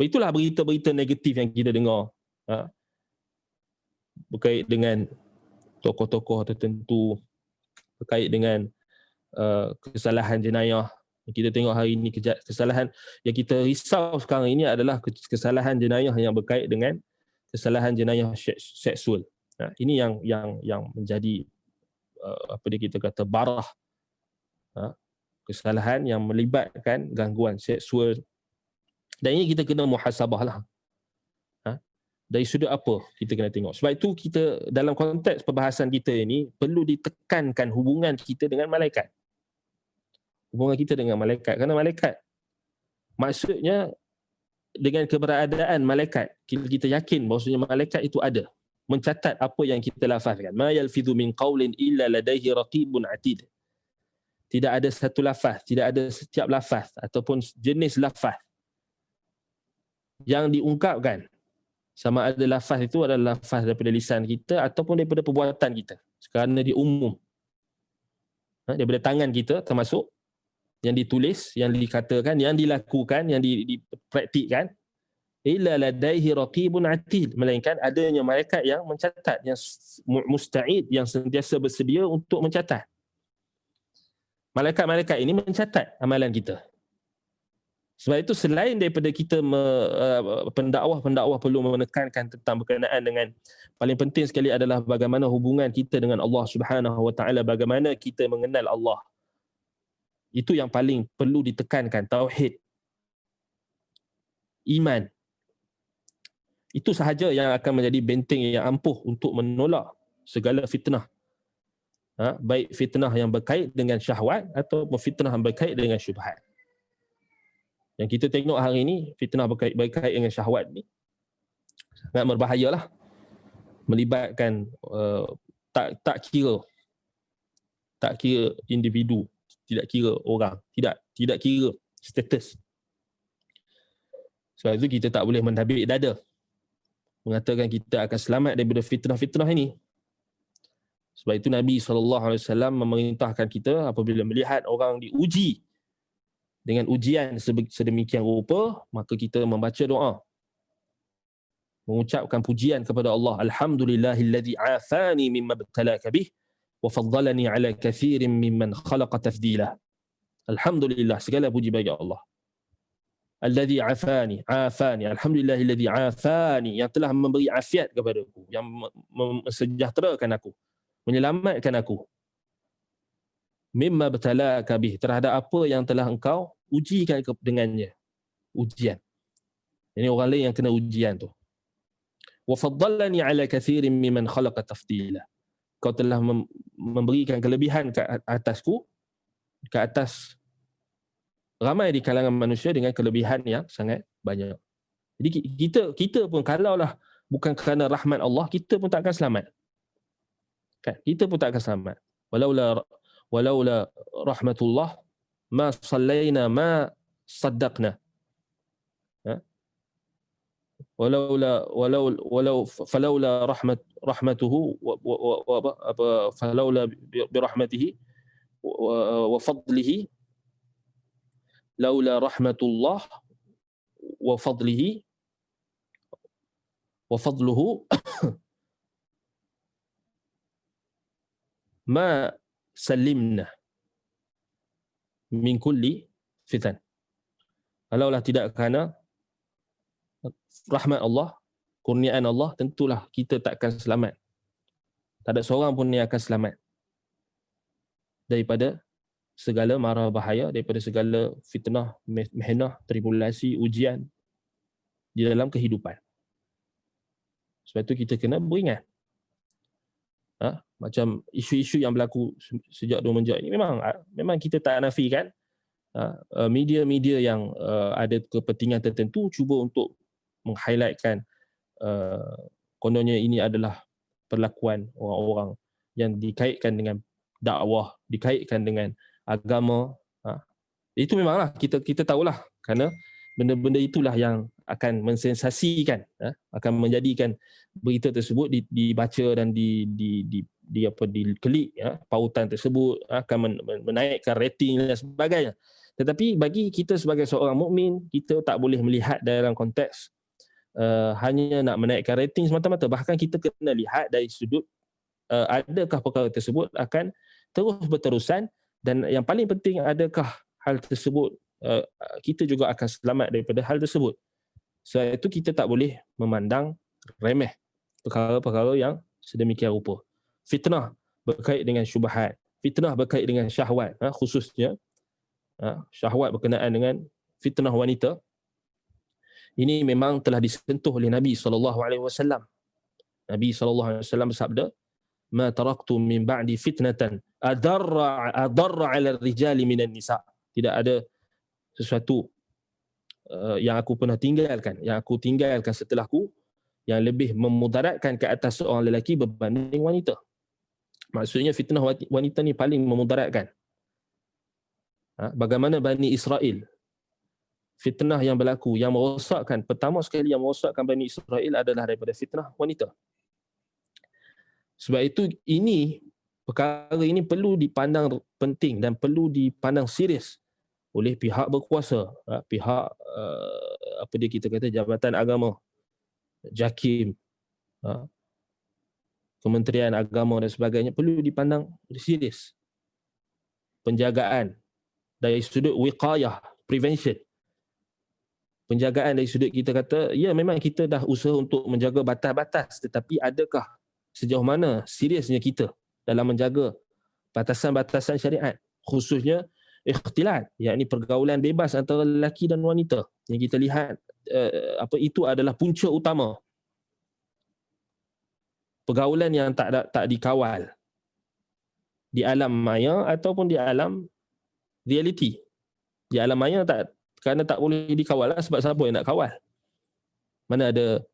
Itulah berita-berita negatif yang kita dengar berkait dengan tokoh-tokoh tertentu, berkait dengan kesalahan jenayah. Kita tengok hari ini kesalahan yang kita risau sekarang ini adalah kesalahan jenayah yang berkait dengan kesalahan jenayah seksual. Ini yang menjadi apa dia kita kata barah. Kesalahan yang melibatkan gangguan seksual. Dan ini kita kena muhasabah lah. Dari sudut apa kita kena tengok. Sebab itu kita dalam konteks perbahasan kita ini perlu ditekankan hubungan kita dengan malaikat. Hubungan kita dengan malaikat. Kerana malaikat, maksudnya dengan keberadaan malaikat, kita yakin bahawasanya malaikat itu ada, mencatat apa yang kita lafazkan. Ma yalfidhu min qawlin illa ladaihi raqibun atid. Tidak ada satu lafaz, tidak ada setiap lafaz ataupun jenis lafaz yang diungkapkan, sama ada lafaz itu adalah lafaz daripada lisan kita ataupun daripada perbuatan kita, kerana dia umum. Daripada tangan kita termasuk, yang ditulis, yang dikatakan, yang dilakukan, yang dipraktikkan, illa ladaihi raqibun atid, melainkan adanya malaikat yang mencatat, yang musta'id, yang sentiasa bersedia untuk mencatat. Malaikat-malaikat ini mencatat amalan kita. Sebab itu selain daripada kita pendakwah perlu menekankan tentang berkenaan dengan, paling penting sekali adalah bagaimana hubungan kita dengan Allah Subhanahu Wa Taala, bagaimana kita mengenal Allah. Itu yang paling perlu ditekankan, tauhid, iman. Itu sahaja yang akan menjadi benteng yang ampuh untuk menolak segala fitnah. Baik fitnah yang berkait dengan syahwat ataupun fitnah yang berkait dengan syubhat. Yang kita tengok hari ini, fitnah berkait dengan syahwat ni sangat berbahayalah. Melibatkan tak kira individu, tidak kira orang, tidak kira status. Sebab itu kita tak boleh mentabik dada mengatakan kita akan selamat daripada fitnah-fitnah ini. Sebab itu Nabi SAW memerintahkan kita apabila melihat orang diuji dengan ujian sedemikian rupa, maka kita membaca doa, mengucapkan pujian kepada Allah. Alhamdulillahilladzi afani mimma btalaka bih wa faddalani ala kathirin mimman khalaqa tafdila. Alhamdulillah, segala puji bagi Allah. Alladzi afani, alhamdulillahilladzi afani, yang telah memberi afiat kepadaku, yang mensejahterakan aku, menyelamatkan aku. Mimma btalaka bih, terhadap apa yang telah engkau ujikan dengannya. Ujian. Ini orang lain yang kena ujian tu. Wa faddalani ala kathirin mimman khalaqa tafdila. Kau telah memberikan kelebihan ke atasku, ke atas ramai di kalangan manusia dengan kelebihan yang sangat banyak. Jadi kita pun kalaulah bukan kerana rahmat Allah, kita pun tak akan selamat. Kan? Kita pun tak akan selamat. Walaula rahmatullah ma sallaina ma saddaqna. falaula rahmatuhu falaula birahmatihi wa fadlihi laula rahmatullah wa fadlihi wa fadluhu ma salimna min kulli fitan. Kalaulah tidak kerana rahmat Allah, kurniaan Allah, tentulah kita takkan selamat. Tak ada seorang pun yang akan selamat daripada segala mara bahaya, daripada segala fitnah, mihnah, tribulasi, ujian di dalam kehidupan. Sebab itu kita kena beringat. Macam isu-isu yang berlaku sejak 2 menjak ini, memang kita tak nafikan media-media yang ada kepentingan tertentu cuba untuk meng-highlightkan kononnya ini adalah perlakuan orang-orang yang dikaitkan dengan dakwah, dikaitkan dengan agama. Itu memanglah kita tahulah, kerana benda-benda itulah yang akan mensensasikan, akan menjadikan berita tersebut dibaca dan diklik, pautan tersebut akan menaikkan rating dan sebagainya. Tetapi bagi kita sebagai seorang mukmin, kita tak boleh melihat dalam konteks hanya nak menaikkan rating semata-mata. Bahkan kita kena lihat dari sudut adakah perkara tersebut akan terus berterusan, dan yang paling penting, adakah hal tersebut kita juga akan selamat daripada hal tersebut. Sebab itu kita tak boleh memandang remeh perkara-perkara yang sedemikian rupa. Fitnah berkait dengan syubhat, fitnah berkait dengan syahwat, khususnya syahwat berkenaan dengan fitnah wanita. Ini memang telah disentuh oleh Nabi SAW. Nabi SAW bersabda, "Ma taraktu min ba'di fitnatan adarra 'ala ar-rijali minan nisa." Tidak ada sesuatu yang aku pernah tinggalkan, yang aku tinggalkan setelahku, yang lebih memudaratkan ke atas seorang lelaki berbanding wanita. Maksudnya fitnah wanita ni paling memudaratkan. Bagaimana Bani Israel, fitnah yang berlaku, yang merosakkan, pertama sekali yang merosakkan Bani Israel adalah daripada fitnah wanita. Sebab itu perkara ini perlu dipandang penting dan perlu dipandang serius oleh pihak berkuasa, pihak kita kata Jabatan Agama, JAKIM, Kementerian Agama dan sebagainya, perlu dipandang serius. Penjagaan dari sudut wiqayah, prevention. Penjagaan dari sudut kita kata, ya memang kita dah usaha untuk menjaga batas-batas, tetapi adakah sejauh mana seriusnya kita dalam menjaga batasan-batasan syariat, khususnya ikhtilat, yakni pergaulan bebas antara lelaki dan wanita, yang kita lihat itu adalah punca utama pergaulan yang tak dikawal di alam maya ataupun di alam reality. Di alam maya kerana tak boleh dikawal, sebab siapa yang nak kawal? Mana ada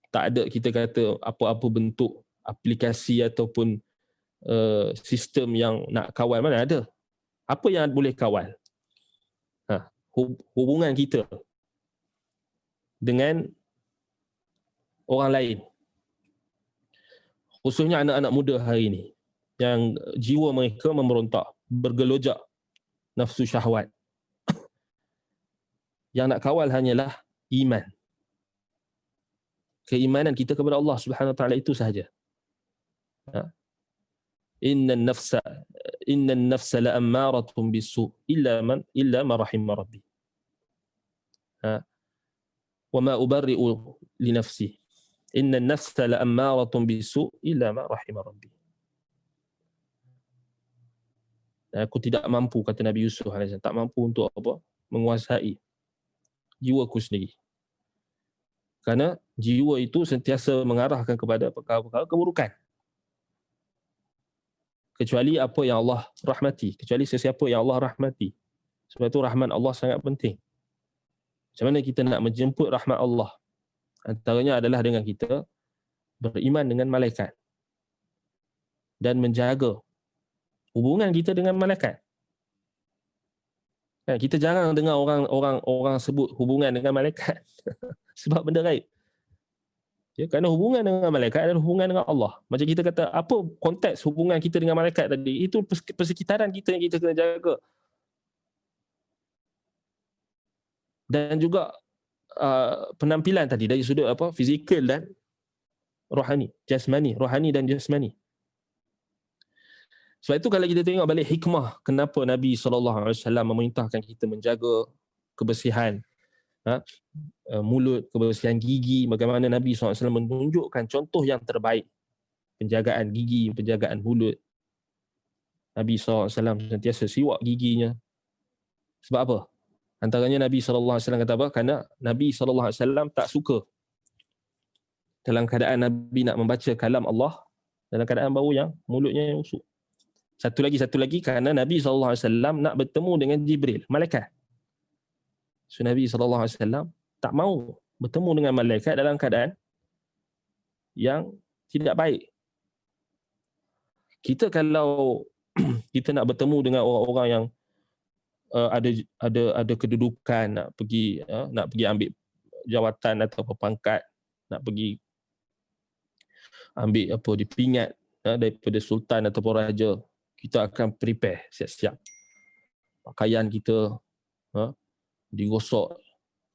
tak ada kita kata apa-apa bentuk aplikasi ataupun sistem yang nak kawal, mana ada? Apa yang boleh kawal? Hubungan kita dengan orang lain, khususnya anak-anak muda hari ini yang jiwa mereka memberontak, bergelojak nafsu syahwat. Yang nak kawal hanyalah iman, keimanan kita kepada Allah Subhanahu Wa Taala, itu sahaja. Innan nafsa la'ammaratun bisu illa ma rahima rabbi. Wa ma ubarri'u li nafsi. Innan nafsa la'ammaratun bisu illa ma rahima rabbi. Aku tidak mampu, kata Nabi Yusuf AS, tak mampu untuk apa? Menguasai jiwaku sendiri. Kerana jiwa itu sentiasa mengarahkan kepada perkara-perkara keburukan. Kecuali apa yang Allah rahmati, kecuali sesiapa yang Allah rahmati. Sebab itu rahmat Allah sangat penting. Macam mana kita nak menjemput rahmat Allah? Antaranya adalah dengan kita beriman dengan malaikat dan menjaga hubungan kita dengan malaikat. Kan kita jarang dengar orang sebut hubungan dengan malaikat sebab benda gaib. Ya, kerana hubungan dengan malaikat adalah hubungan dengan Allah. Macam kita kata, apa konteks hubungan kita dengan malaikat tadi? Itu persekitaran kita yang kita kena jaga. Dan juga penampilan tadi dari sudut fizikal dan rohani, jasmani, rohani dan jasmani. Sebab itu kalau kita tengok balik hikmah kenapa Nabi SAW memerintahkan kita menjaga kebersihan mulut, kebersihan gigi, bagaimana Nabi SAW menunjukkan contoh yang terbaik penjagaan gigi, penjagaan mulut. Nabi SAW sentiasa siwak giginya. Sebab apa? Antaranya Nabi SAW kata apa? Kerana Nabi SAW tak suka dalam keadaan Nabi nak membaca kalam Allah dalam keadaan bau yang mulutnya yang busuk. Satu lagi kerana Nabi SAW nak bertemu dengan Jibril, malaikat. So Nabi SAW tak mahu bertemu dengan malaikat dalam keadaan yang tidak baik. Kita kalau kita nak bertemu dengan orang-orang yang ada kedudukan, nak pergi ambil jawatan atau pangkat, nak pergi ambil dipingat daripada sultan ataupun raja, kita akan prepare, siap-siap. Pakaian kita digosok,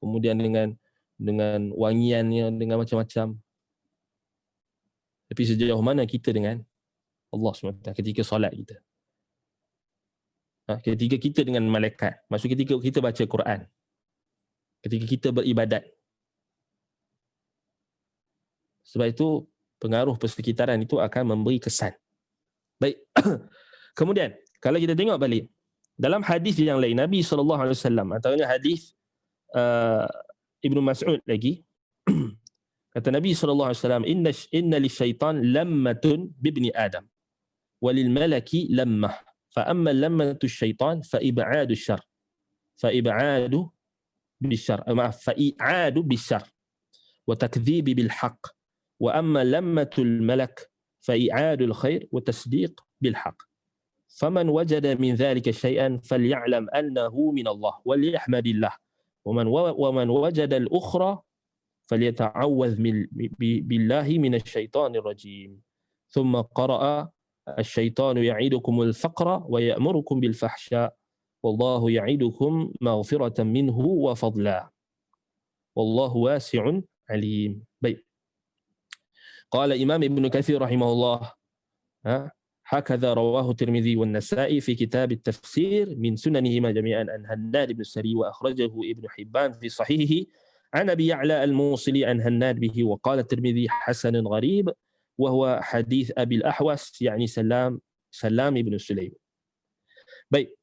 kemudian dengan wangiannya, dengan macam-macam. Tapi sejauh mana kita dengan Allah SWT ketika solat kita? Ketika kita dengan malaikat, maksud ketika kita baca Quran, ketika kita beribadat. Sebab itu pengaruh persekitaran itu akan memberi kesan. Baik. Kemudian kalau kita tengok balik dalam hadis yang lain, Nabi SAW, antaranya hadis Ibnu Mas'ud lagi, kata Nabi SAW, inna lisyaitan lammatun bibni Adam walil malaki lammah fa amma lammatu syaitan fa ib'adu syarr fa i'adu bisyarr wa takdhibi bil haqq wa amma lammatul malak fa i'adul khair wa tasdiq bil haqq faman wajada min dhalika syai'an falya'lam annahu min Allah waliyahmadillah ومن وجد الأخرى فليتعوذ بالله من الشيطان الرجيم ثم قرأ الشيطان يعيدكم الفقر ويأمركم بالفحشاء والله يعيدكم مغفرة منه وفضلا والله واسع عليم. Baik. قال Imam Ibn Kathir rahimahullah, هكذا رواه الترمذي والنسائي في كتاب التفسير من سننهما جميعا عن هناد بن السري وأخرجه ابن حبان في صحيحه عن أبي يعلى الموصلي عن هناد به وقال الترمذي حسن غريب وهو حديث أبي الأحوص يعني سلام ابن سليم. Baik.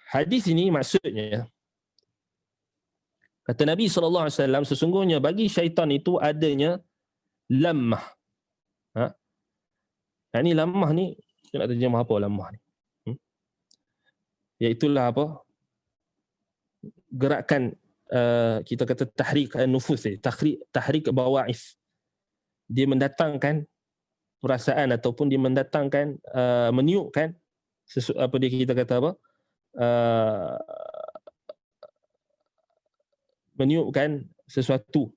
Hadis ini maksudnya kata Nabi SAW, sesungguhnya bagi syaitan itu adanya lammah. Ini lamah ni, kita nak terjemah apa lamah ni? Iaitulah gerakan, kita kata tahrik nufus, tahrik bawa'if. Dia mendatangkan perasaan ataupun dia mendatangkan, meniupkan kita kata meniupkan sesuatu.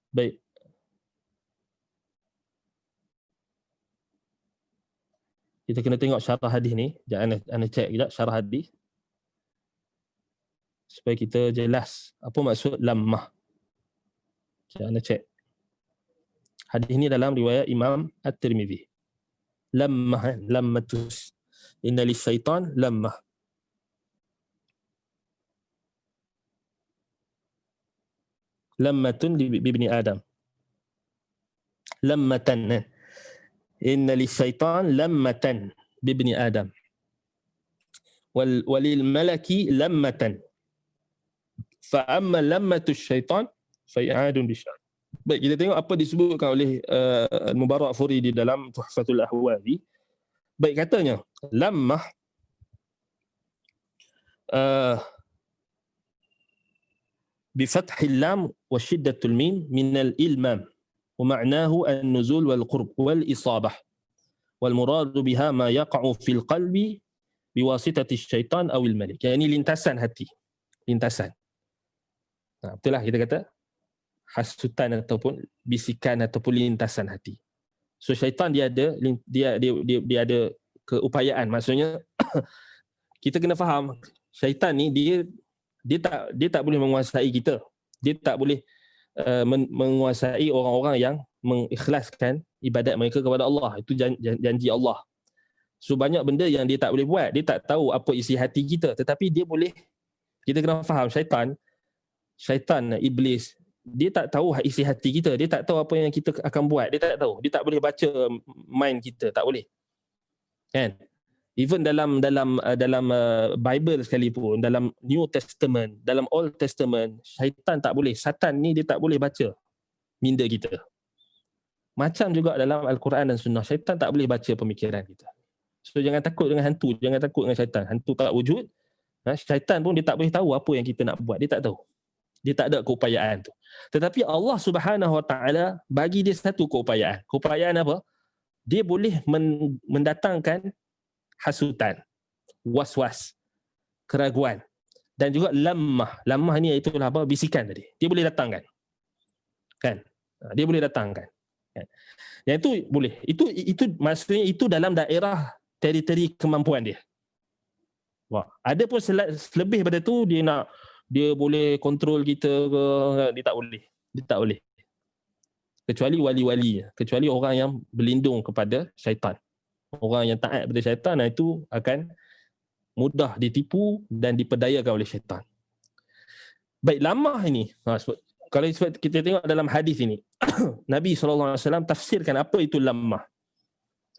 Baik. Kita kena tengok syarah hadis ni. Jangan anda cek sekejap syarah hadis supaya kita jelas apa maksud lammah. Jangan anda cek. Hadis ni dalam riwayat Imam At-Tirmidzi. Lammah, lammatus. Inna lisyaitan lammah. Lammatun bibni Adam. Lammatan. Inna lisyaitan lammatan bibni Adam. Walil malaki lammatan. Fa amma lammatu syaitan fa i'adun bisyarr. Baik, kita tengok apa disebutkan oleh Al-Mubarak-Furi di dalam Tuhfatul Ahwazi. Baik, katanya lammah Bifathil lam wa syiddatul mim minal ilmam wa ma'nahu an-nuzul wal qurb wal isabah wal muradu biha ma yaqa'u fil qalbi biwasitati syaitan awil malik. Yang ini lintasan hati. Lintasan. Itulah kita kata hasutan ataupun bisikan ataupun lintasan hati. So syaitan dia ada keupayaan. Maksudnya kita kena faham syaitan ni dia tak boleh menguasai kita. Dia tak boleh menguasai orang-orang yang mengikhlaskan ibadat mereka kepada Allah. Itu janji Allah. So banyak benda yang dia tak boleh buat. Dia tak tahu apa isi hati kita. Tetapi dia boleh, kita kena faham syaitan, iblis, dia tak tahu isi hati kita. Dia tak tahu apa yang kita akan buat. Dia tak tahu. Dia tak boleh baca mind kita. Tak boleh. Kan? Even dalam Bible sekalipun, dalam New Testament, dalam Old Testament, syaitan tak boleh. Satan ni dia tak boleh baca minda kita. Macam juga dalam Al-Quran dan Sunnah, syaitan tak boleh baca pemikiran kita. So jangan takut dengan hantu, jangan takut dengan syaitan. Hantu tak wujud. Syaitan pun dia tak boleh tahu apa yang kita nak buat. Dia tak tahu. Dia tak ada keupayaan tu. Tetapi Allah Subhanahu Wa Taala bagi dia satu keupayaan. Keupayaan apa? Dia boleh mendatangkan hasutan, was-was, keraguan dan juga lamah. Lamah ni itulah apa? Bisikan tadi. Dia boleh datangkan. Kan? Dia boleh datangkan. Kan? Yang itu boleh. Itu maksudnya itu dalam daerah teritori kemampuan dia. Wah, ada pun selebih pada tu dia boleh kontrol kita ke, dia tak boleh. Dia tak boleh. Kecuali wali-wali, kecuali orang yang berlindung kepada syaitan. Orang yang taat kepada syaitan itu akan mudah ditipu dan diperdayakan oleh syaitan. Baik, lamah ini, kalau kita tengok dalam hadis ini, Nabi SAW tafsirkan apa itu lamah.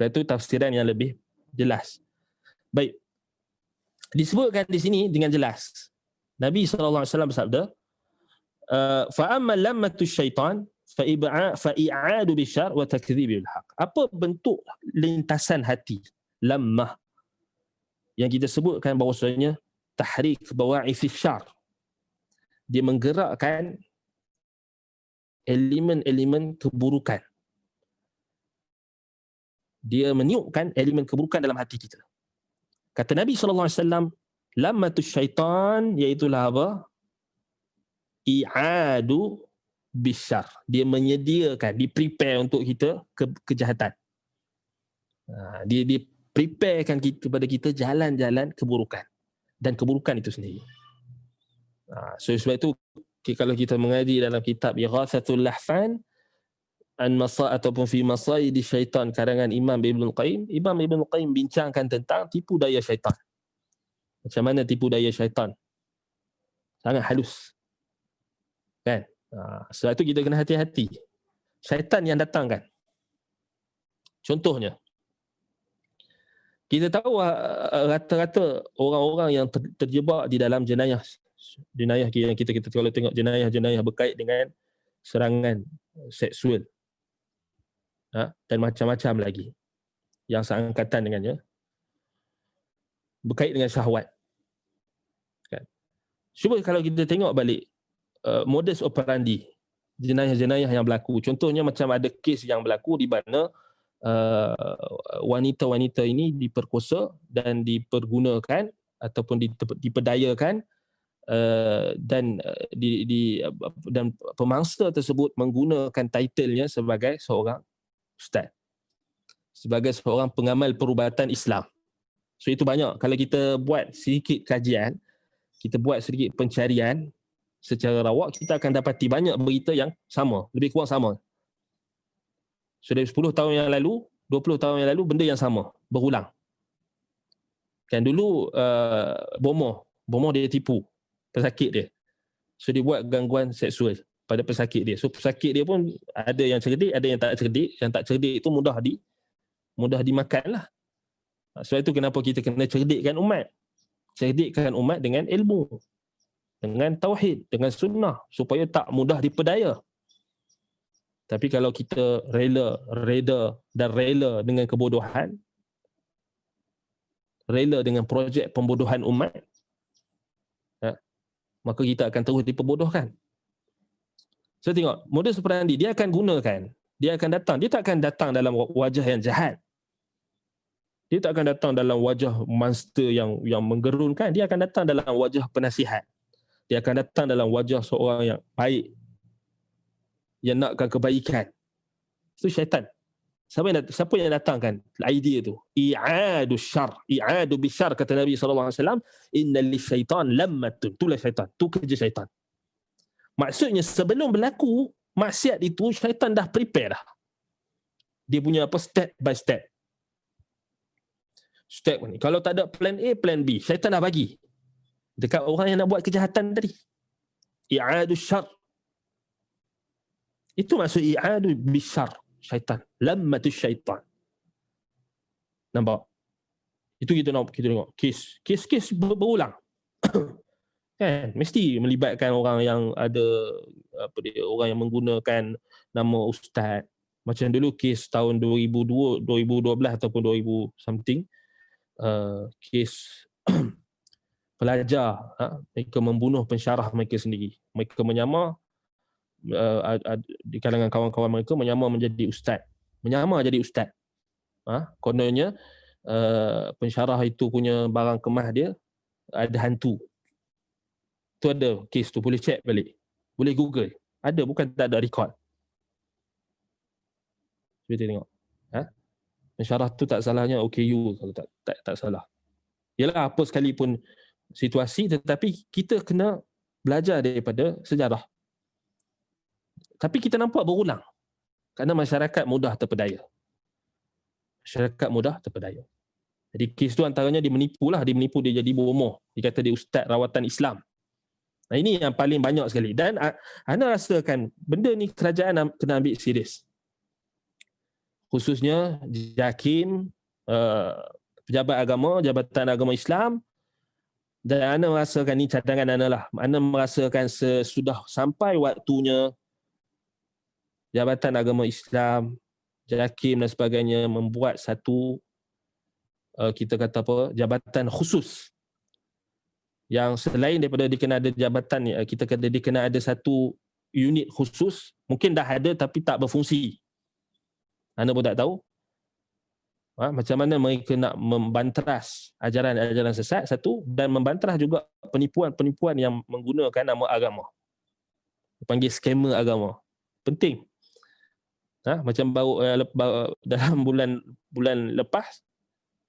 Itu tafsiran yang lebih jelas. Baik, disebutkan di sini dengan jelas. Nabi SAW bersabda, فَأَمَّا لَمَّةُ الشَّيْطَانِ فَإِعَادُ بِالشَّرْ وَتَكْذِيبِ الْحَقِّ. Apa bentuk lintasan hati? Lamah. Yang kita sebutkan bahawasanya tahrik bawa'if syar. Dia menggerakkan elemen-elemen keburukan. Dia meniupkan elemen keburukan dalam hati kita. Kata Nabi SAW, lammatus syaitan, iaitulah apa? I'adu bisyar. Dia menyediakan, prepare untuk kita kejahatan. Dia preparekan kepada kita jalan-jalan keburukan. Dan keburukan itu sendiri. So sebab itu, kalau kita mengaji dalam kitab Ighathatul Lahfan, ataupun fi masaidi syaitan karangan Imam Ibn Qayyim, Imam Ibn Qayyim bincangkan tentang tipu daya syaitan. Macam mana tipu daya syaitan? Sangat halus. Kan? Sebab itu kita kena hati-hati. Syaitan yang datang kan. Contohnya, kita tahu rata-rata orang-orang yang terjebak di dalam jenayah yang kita kalau tengok jenayah berkait dengan serangan seksual, dan macam-macam lagi yang seangkatan dengannya, berkait dengan syahwat. Kan? Cuba kalau kita tengok balik modus operandi jenayah-jenayah yang berlaku. Contohnya macam ada kes yang berlaku di mana wanita-wanita ini diperkosa dan dipergunakan ataupun diperdayakan, dan pemangsa tersebut menggunakan titlenya sebagai seorang ustaz, sebagai seorang pengamal perubatan Islam. So itu banyak. Kalau kita buat sedikit kajian, kita buat sedikit pencarian secara rawak, kita akan dapati banyak berita yang sama, lebih kurang sama. So dari 10 tahun yang lalu, 20 tahun yang lalu, benda yang sama, berulang. Kan dulu bomoh dia tipu pesakit dia. So dia buat gangguan seksual pada pesakit dia. So pesakit dia pun ada yang cerdik, ada yang tak cerdik. Yang tak cerdik itu mudah dimakan lah. Sebab itu kenapa kita kena cerdikkan umat. Cerdikkan umat dengan ilmu, dengan tauhid, dengan sunnah, supaya tak mudah diperdaya. Tapi kalau kita reda dengan kebodohan, rela dengan projek pembodohan umat, maka kita akan terus diperbodohkan. So tengok, modus operandi dia akan gunakan, dia akan datang, dia tak akan datang dalam wajah yang jahat. Dia tak akan datang dalam wajah monster yang menggerunkan, dia akan datang dalam wajah penasihat. Dia akan datang dalam wajah seorang yang baik, yang nakkan kebaikan. Itu syaitan. Siapa yang datangkan idea tu? I'adu syar, i'adu bisyar, kata Nabi SAW, inna li syaitan lammatun. Itulah syaitan, tu kerja syaitan. Maksudnya sebelum berlaku maksiat itu, syaitan dah prepare dah. Dia punya apa, step by step. Step ni, kalau tak ada plan A, plan B, syaitan dah bagi dekat orang yang nak buat kejahatan tadi. I'adu syar. Itu maksud i'adu bisyar, syaitan. Lammatus syaitan. Nampak? Itu kita tengok kes berulang. Kan mesti melibatkan orang yang ada orang yang menggunakan nama ustaz. Macam dulu kes tahun 2012 ataupun 2000 something, kes pelajar, mereka membunuh pensyarah mereka sendiri. Mereka menyamar, di kalangan kawan-kawan mereka menyamar menjadi ustaz. Menyamar jadi ustaz. Kononnya pensyarah itu punya barang kemas dia ada hantu. Tu ada kes tu, boleh check balik. Boleh Google. Ada, bukan tak ada record. Cuba tengok. Pensyarah tu tak salahnya OKU kalau tak salah. Yalah, apa sekalipun situasi, tetapi kita kena belajar daripada sejarah. Tapi kita nampak berulang. Kerana masyarakat mudah terpedaya. Jadi kes tu antaranya dia menipu dia jadi bomoh. Dia kata dia ustaz rawatan Islam. Nah, ini yang paling banyak sekali. Dan Ana rasakan benda ni kerajaan kena ambil serius. Khususnya JAKIM, pejabat agama, Jabatan Agama Islam. Dan Ana merasakan ni cadangan Ana lah. Ana merasakan sesudah sampai waktunya Jabatan Agama Islam, JAKIM dan sebagainya membuat satu kita kata apa, jabatan khusus. Yang selain daripada dia kena ada jabatan, kita kata dia kena ada satu unit khusus, mungkin dah ada tapi tak berfungsi. Anda pun tak tahu macam mana mereka nak membanteras ajaran-ajaran sesat satu, dan membanteras juga penipuan-penipuan yang menggunakan nama agama. Dipanggil skamer agama. Penting. Macam baru dalam bulan lepas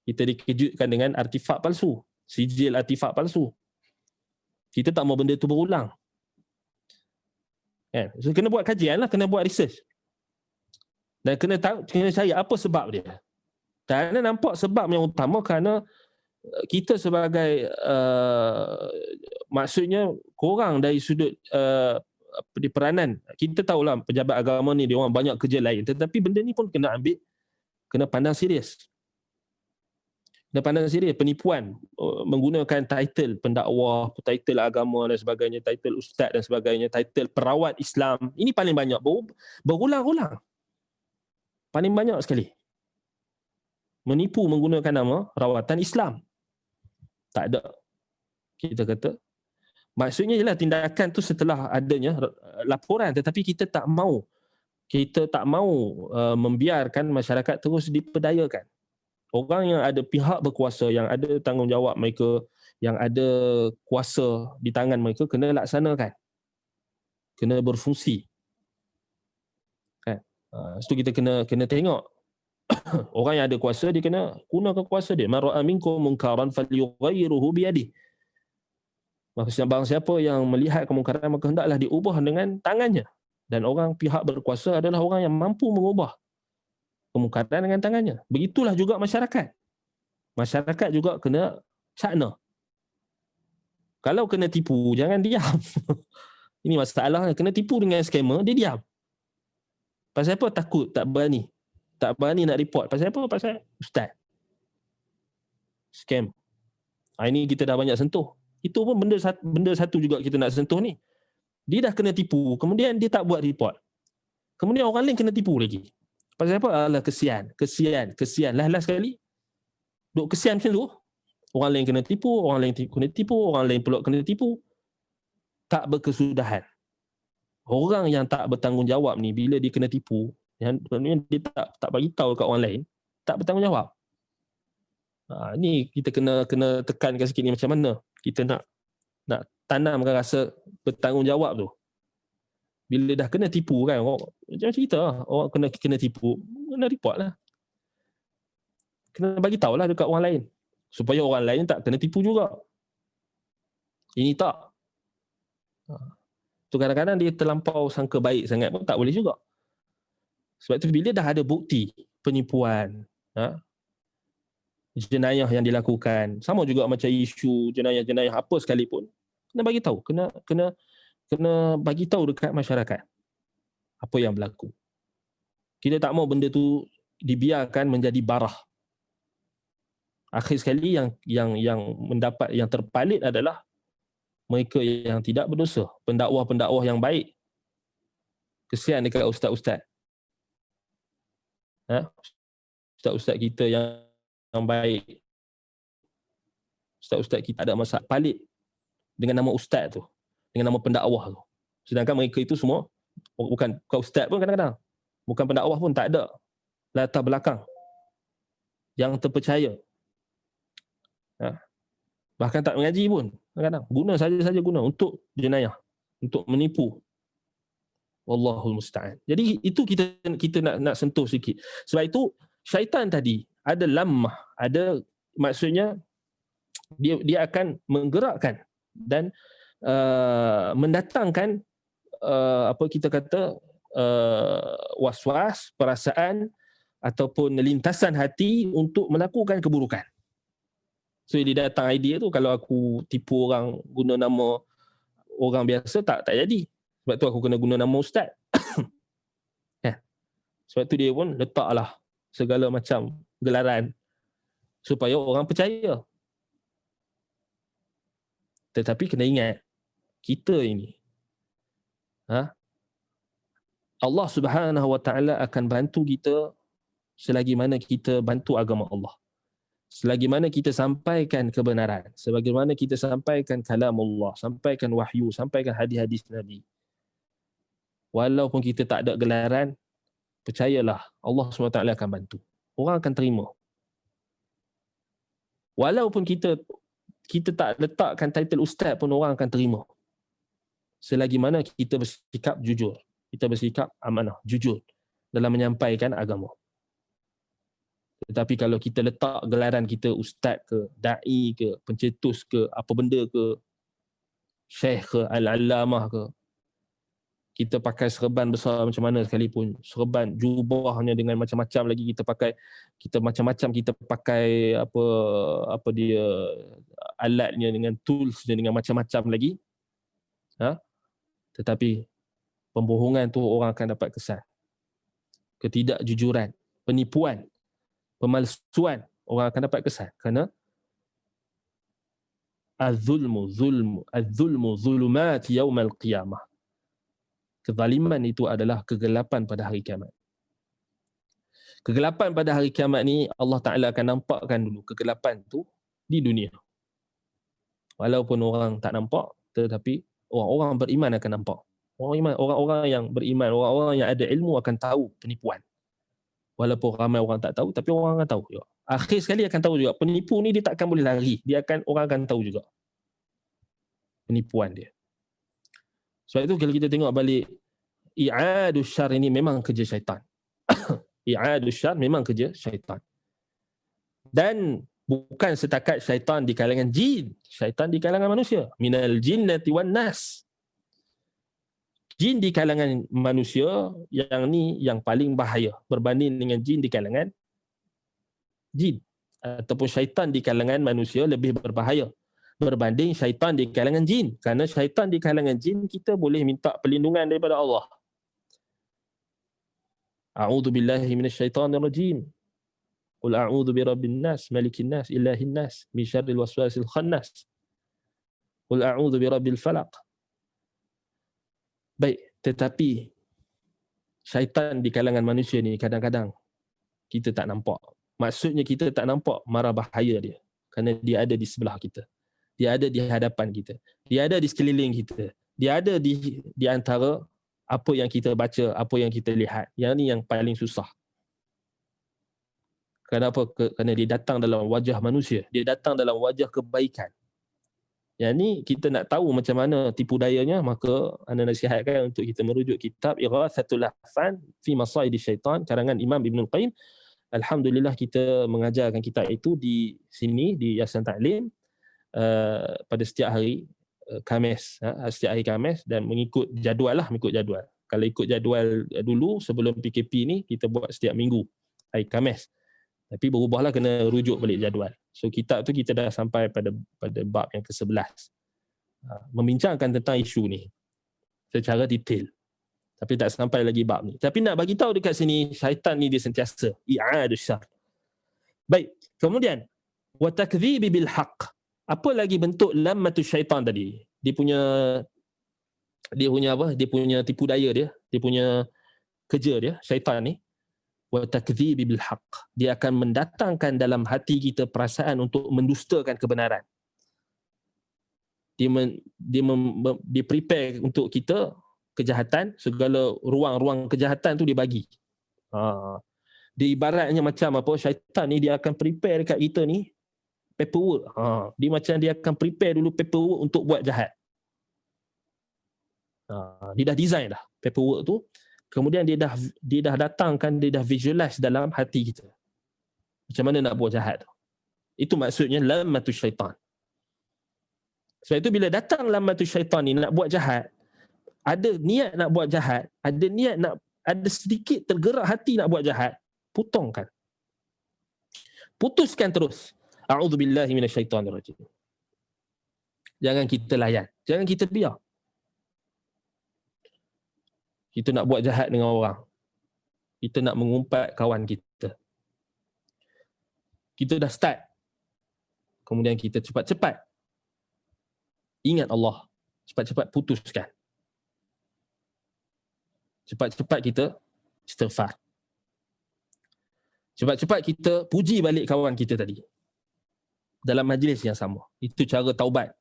kita dikejutkan dengan artifak palsu, sijil artifak palsu. Kita tak mau benda tu berulang. So, kena buat kajian lah, kena buat research. Dan kena cari apa sebab dia. Dan nampak sebab yang utama kerana kita sebagai maksudnya korang dari sudut di peranan, kita tahulah pejabat agama ni dia orang banyak kerja lain, tetapi benda ni pun kena pandang serius. Penipuan menggunakan title pendakwah, title agama dan sebagainya, title ustaz dan sebagainya, title perawat Islam. Ini paling banyak, berulang-ulang. Paling banyak sekali. Menipu menggunakan nama rawatan Islam. Tak ada. Kita kata, maksudnya ialah tindakan tu setelah adanya laporan, tetapi kita tak mau membiarkan masyarakat terus diperdayakan. Orang yang ada pihak berkuasa, yang ada tanggungjawab mereka, yang ada kuasa di tangan mereka, kena laksanakan. Kena berfungsi. Itu kita kena tengok. Orang yang ada kuasa, dia kena gunakan kuasa dia. Man ra'a minkum munkaran falyughayyirhu biyadihi. Maksudnya barang siapa yang melihat kemungkaran, maka hendaklah diubah dengan tangannya. Dan orang pihak berkuasa adalah orang yang mampu mengubah kemungkaran dengan tangannya. Begitulah juga masyarakat. Masyarakat juga kena cakna. Kalau kena tipu, jangan diam. Ini masalahnya. Kena tipu dengan skamer, dia diam. Pasal apa? Takut, tak berani. Tak berani nak report. Pasal apa? Pasal ustaz. Scam. Ini kita dah banyak sentuh. Itu pun benda satu juga kita nak sentuh ni. Dia dah kena tipu, kemudian dia tak buat report. Kemudian orang lain kena tipu lagi. Pasal apa? Alah, kesian. Last sekali. Duk kesian macam tu. Orang lain kena tipu, orang lain kena tipu, orang lain pula kena tipu. Tak berkesudahan. Orang yang tak bertanggungjawab ni bila dia kena tipu, yang dia tak bagi tahu kat orang lain, tak bertanggungjawab. Ni kita kena tekankan sikit ni, macam mana kita nak tanamkan rasa bertanggungjawab tu. Bila dah kena tipu kan, macam cerita lah, orang kena tipu, kena report lah. Kena bagi tahulah dekat orang lain supaya orang lain tak kena tipu juga. Ini tak. Tu kadang-kadang dia terlampau sangka baik sangat pun tak boleh juga. Sebab tu bila dah ada bukti penipuan, jenayah yang dilakukan, sama juga macam isu jenayah-jenayah apa sekalipun, kena bagi tahu, kena bagi tahu dekat masyarakat apa yang berlaku. Kita tak mau benda tu dibiarkan menjadi barah. Akhir sekali yang mendapat, yang terpalit adalah mereka yang tidak berdosa, pendakwah-pendakwah yang baik. Kesian dekat ustaz-ustaz. Ustaz-ustaz kita yang baik. Ustaz-ustaz kita ada masalah palit dengan nama ustaz tu, dengan nama pendakwah tu. Sedangkan mereka itu semua bukan ustaz pun, kadang-kadang bukan pendakwah pun, tak ada latar belakang yang terpercaya. Bahkan tak mengaji pun kadang-kadang. Guna saja guna untuk jenayah, untuk menipu. Wallahul musta'an. Jadi itu kita nak sentuh sikit. Sebab itu syaitan tadi ada lammah, ada maksudnya dia akan menggerakkan dan mendatangkan apa kita kata was-was, perasaan ataupun lintasan hati untuk melakukan keburukan. So dia datang idea tu, kalau aku tipu orang guna nama orang biasa tak jadi. Sebab tu aku kena guna nama ustaz. Sebab tu dia pun letaklah segala macam gelaran supaya orang percaya. Tetapi kena ingat, kita ini Allah Subhanahu Wa Taala akan bantu kita selagi mana kita bantu agama Allah. Selagi mana kita sampaikan kebenaran, sebagaimana kita sampaikan kalam Allah, sampaikan wahyu, sampaikan hadis-hadis Nabi. Walaupun kita tak ada gelaran, percayalah Allah SWT akan bantu. Orang akan terima. Walaupun kita tak letakkan title ustaz pun orang akan terima. Selagi mana kita bersikap jujur, kita bersikap amanah, jujur dalam menyampaikan agama. Tetapi kalau kita letak gelaran kita ustaz ke, da'i ke, pencetus ke, apa benda ke, syekh ke, al-allamah ke, kita pakai serban besar macam mana sekalipun, serban jubahnya dengan macam-macam lagi kita pakai, kita macam-macam kita pakai apa dia alatnya dengan toolsnya dengan macam-macam lagi, tetapi pembohongan tu orang akan dapat kesan, ketidakjujuran, penipuan, pemalsuan, orang akan dapat kesan. Kerana az-zulmu zulumat yaumal qiyamah. Kezaliman itu adalah kegelapan pada hari kiamat. Kegelapan pada hari kiamat ni Allah Ta'ala akan nampakkan dulu kegelapan tu di dunia. Walaupun orang tak nampak, tetapi orang-orang beriman akan nampak. Orang-orang yang beriman, orang-orang yang ada ilmu akan tahu penipuan. Walaupun ramai orang tak tahu, tapi orang akan tahu juga. Akhir sekali akan tahu juga. Penipu ni dia takkan boleh lari. Orang akan tahu juga penipuan dia. Sebab itu kalau kita tengok balik, i'adus syar ini memang kerja syaitan. I'adus syar memang kerja syaitan. Dan bukan setakat syaitan di kalangan jin, syaitan di kalangan manusia. Minal jinnati wan nas. Jin di kalangan manusia yang paling bahaya berbanding dengan jin di kalangan jin, ataupun syaitan di kalangan manusia lebih berbahaya berbanding syaitan di kalangan jin. Kerana syaitan di kalangan jin kita boleh minta perlindungan daripada Allah. A'udzu billahi minasyaitonir rajim. Qul a'udzu birabbin nas, malikin nas, ilahin nas, min syarril waswasil khannas. Qul a'udzu birabbil falaq. Baik, tetapi syaitan di kalangan manusia ni kadang-kadang kita tak nampak. Maksudnya kita tak nampak mara bahaya dia. Kerana dia ada di sebelah kita. Dia ada di hadapan kita. Dia ada di sekeliling kita. Dia ada di antara apa yang kita baca, apa yang kita lihat. Yang ni yang paling susah. Kenapa? Kerana dia datang dalam wajah manusia. Dia datang dalam wajah kebaikan. Yang ni kita nak tahu macam mana tipu dayanya, maka anda nasihatkan untuk kita merujuk kitab Ighathatul Lahfan fi Masaidi Syaitan karangan Imam Ibn Qayyim. Alhamdulillah kita mengajarkan kitab itu di sini di Yayasan Ta'lim pada setiap hari Khamis, setiap hari Khamis, dan mengikut jadual lah, mengikut jadual. Kalau ikut jadual dulu sebelum PKP ni kita buat setiap minggu hari Khamis. Tapi berubahlah kena rujuk balik jadual. So kitab tu kita dah sampai pada bab yang ke-11. Membincangkan tentang isu ni secara detail. Tapi tak sampai lagi bab ni. Tapi nak bagi tahu dekat sini, syaitan ni dia sentiasa i'adus syarr. Baik, kemudian wa takdzibi bil haqq. Apa lagi bentuk lammatus syaitan tadi? Dia punya apa? Dia punya tipu daya dia punya kerja dia, syaitan ni. Wa takdzibi bil haqq. Dia akan mendatangkan dalam hati kita perasaan untuk mendustakan kebenaran. Dia prepare untuk kita kejahatan, segala ruang-ruang kejahatan tu dia bagi. Dia ibaratnya macam apa, syaitan ni dia akan prepare dekat kita ni paperwork. Dia macam dia akan prepare dulu paperwork untuk buat jahat. Dia dah design dah paperwork tu. Kemudian dia dah datangkan, dia dah visualize dalam hati kita macam mana nak buat jahat. Itu maksudnya lammatus syaitan. Sebab itu bila datang lammatus syaitan ni nak buat jahat, ada niat nak buat jahat, ada niat nak, ada sedikit tergerak hati nak buat jahat, putuskan terus. A'udzubillahi minasyaitonirrajim. Jangan kita layan, jangan kita biar. Kita nak buat jahat dengan orang. Kita nak mengumpat kawan kita. Kita dah start. Kemudian kita cepat-cepat ingat Allah. Cepat-cepat putuskan. Cepat-cepat kita istighfar. Cepat-cepat kita puji balik kawan kita tadi. Dalam majlis yang sama. Itu cara taubat.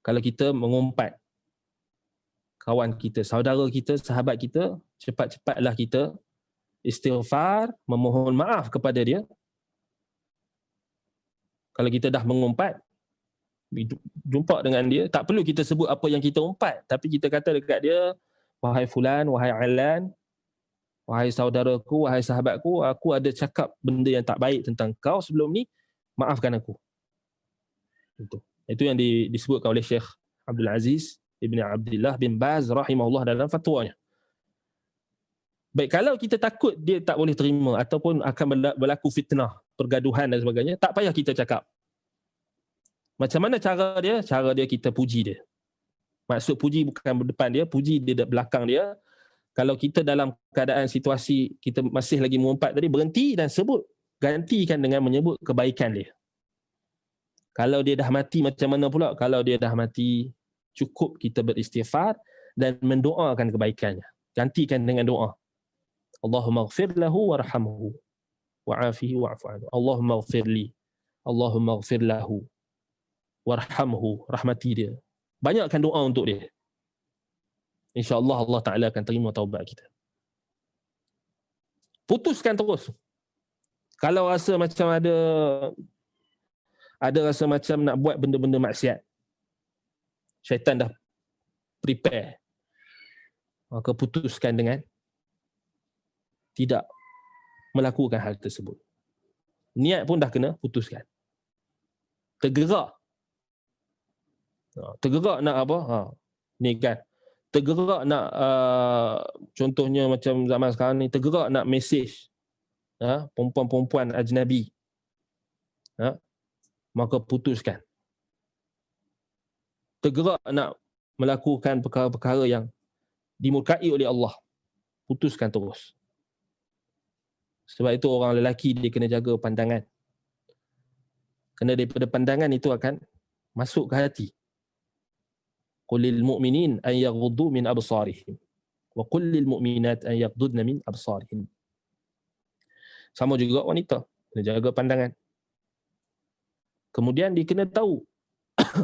Kalau kita mengumpat kawan kita, saudara kita, sahabat kita, cepat-cepatlah kita istighfar, memohon maaf kepada dia. Kalau kita dah mengumpat, jumpa dengan dia, tak perlu kita sebut apa yang kita umpat, tapi kita kata dekat dia, wahai fulan, wahai alan, wahai saudaraku, wahai sahabatku, aku ada cakap benda yang tak baik tentang kau sebelum ni, maafkan aku. Itu yang disebutkan oleh Syekh Abdul Aziz Ibn Abdullah bin Baz rahimahullah dalam fatwanya. Baik, kalau kita takut dia tak boleh terima ataupun akan berlaku fitnah, pergaduhan dan sebagainya, tak payah kita cakap. Macam mana cara dia? Cara dia kita puji dia. Maksud puji bukan depan dia, puji dia belakang dia. Kalau kita dalam keadaan situasi kita masih lagi mengumpat tadi, berhenti dan sebut, gantikan dengan menyebut kebaikan dia. Kalau dia dah mati macam mana pula? Kalau dia dah mati, cukup kita beristighfar dan mendoakan kebaikannya. Gantikan dengan doa. Allahumma ighfir lahu warhamhu wa'afihi wa'fu anhu. Allahumma ighfir li. Allahumma ighfir lahu warhamhu. Rahmati dia. Banyakkan doa untuk dia. InsyaAllah Allah Ta'ala akan terima taubat kita. Putuskan terus. Kalau rasa macam ada rasa macam nak buat benda-benda maksiat, syaitan dah prepare, maka putuskan dengan tidak melakukan hal tersebut. Niat pun dah kena putuskan. Tergerak nak apa? Ni kan, tergerak nak contohnya macam zaman sekarang ni, tergerak nak mesej perempuan-perempuan ajnabi, maka putuskan. Tergerak nak melakukan perkara-perkara yang dimurkai oleh Allah, putuskan terus. Sebab itu orang lelaki dia kena jaga pandangan. Kerana daripada pandangan itu akan masuk ke hati. Qulil mu'minin an yaghuddu min absarihim wa qulil mu'minat an yaghuddna min absarihin. Sama juga wanita, kena jaga pandangan. Kemudian dia kena tahu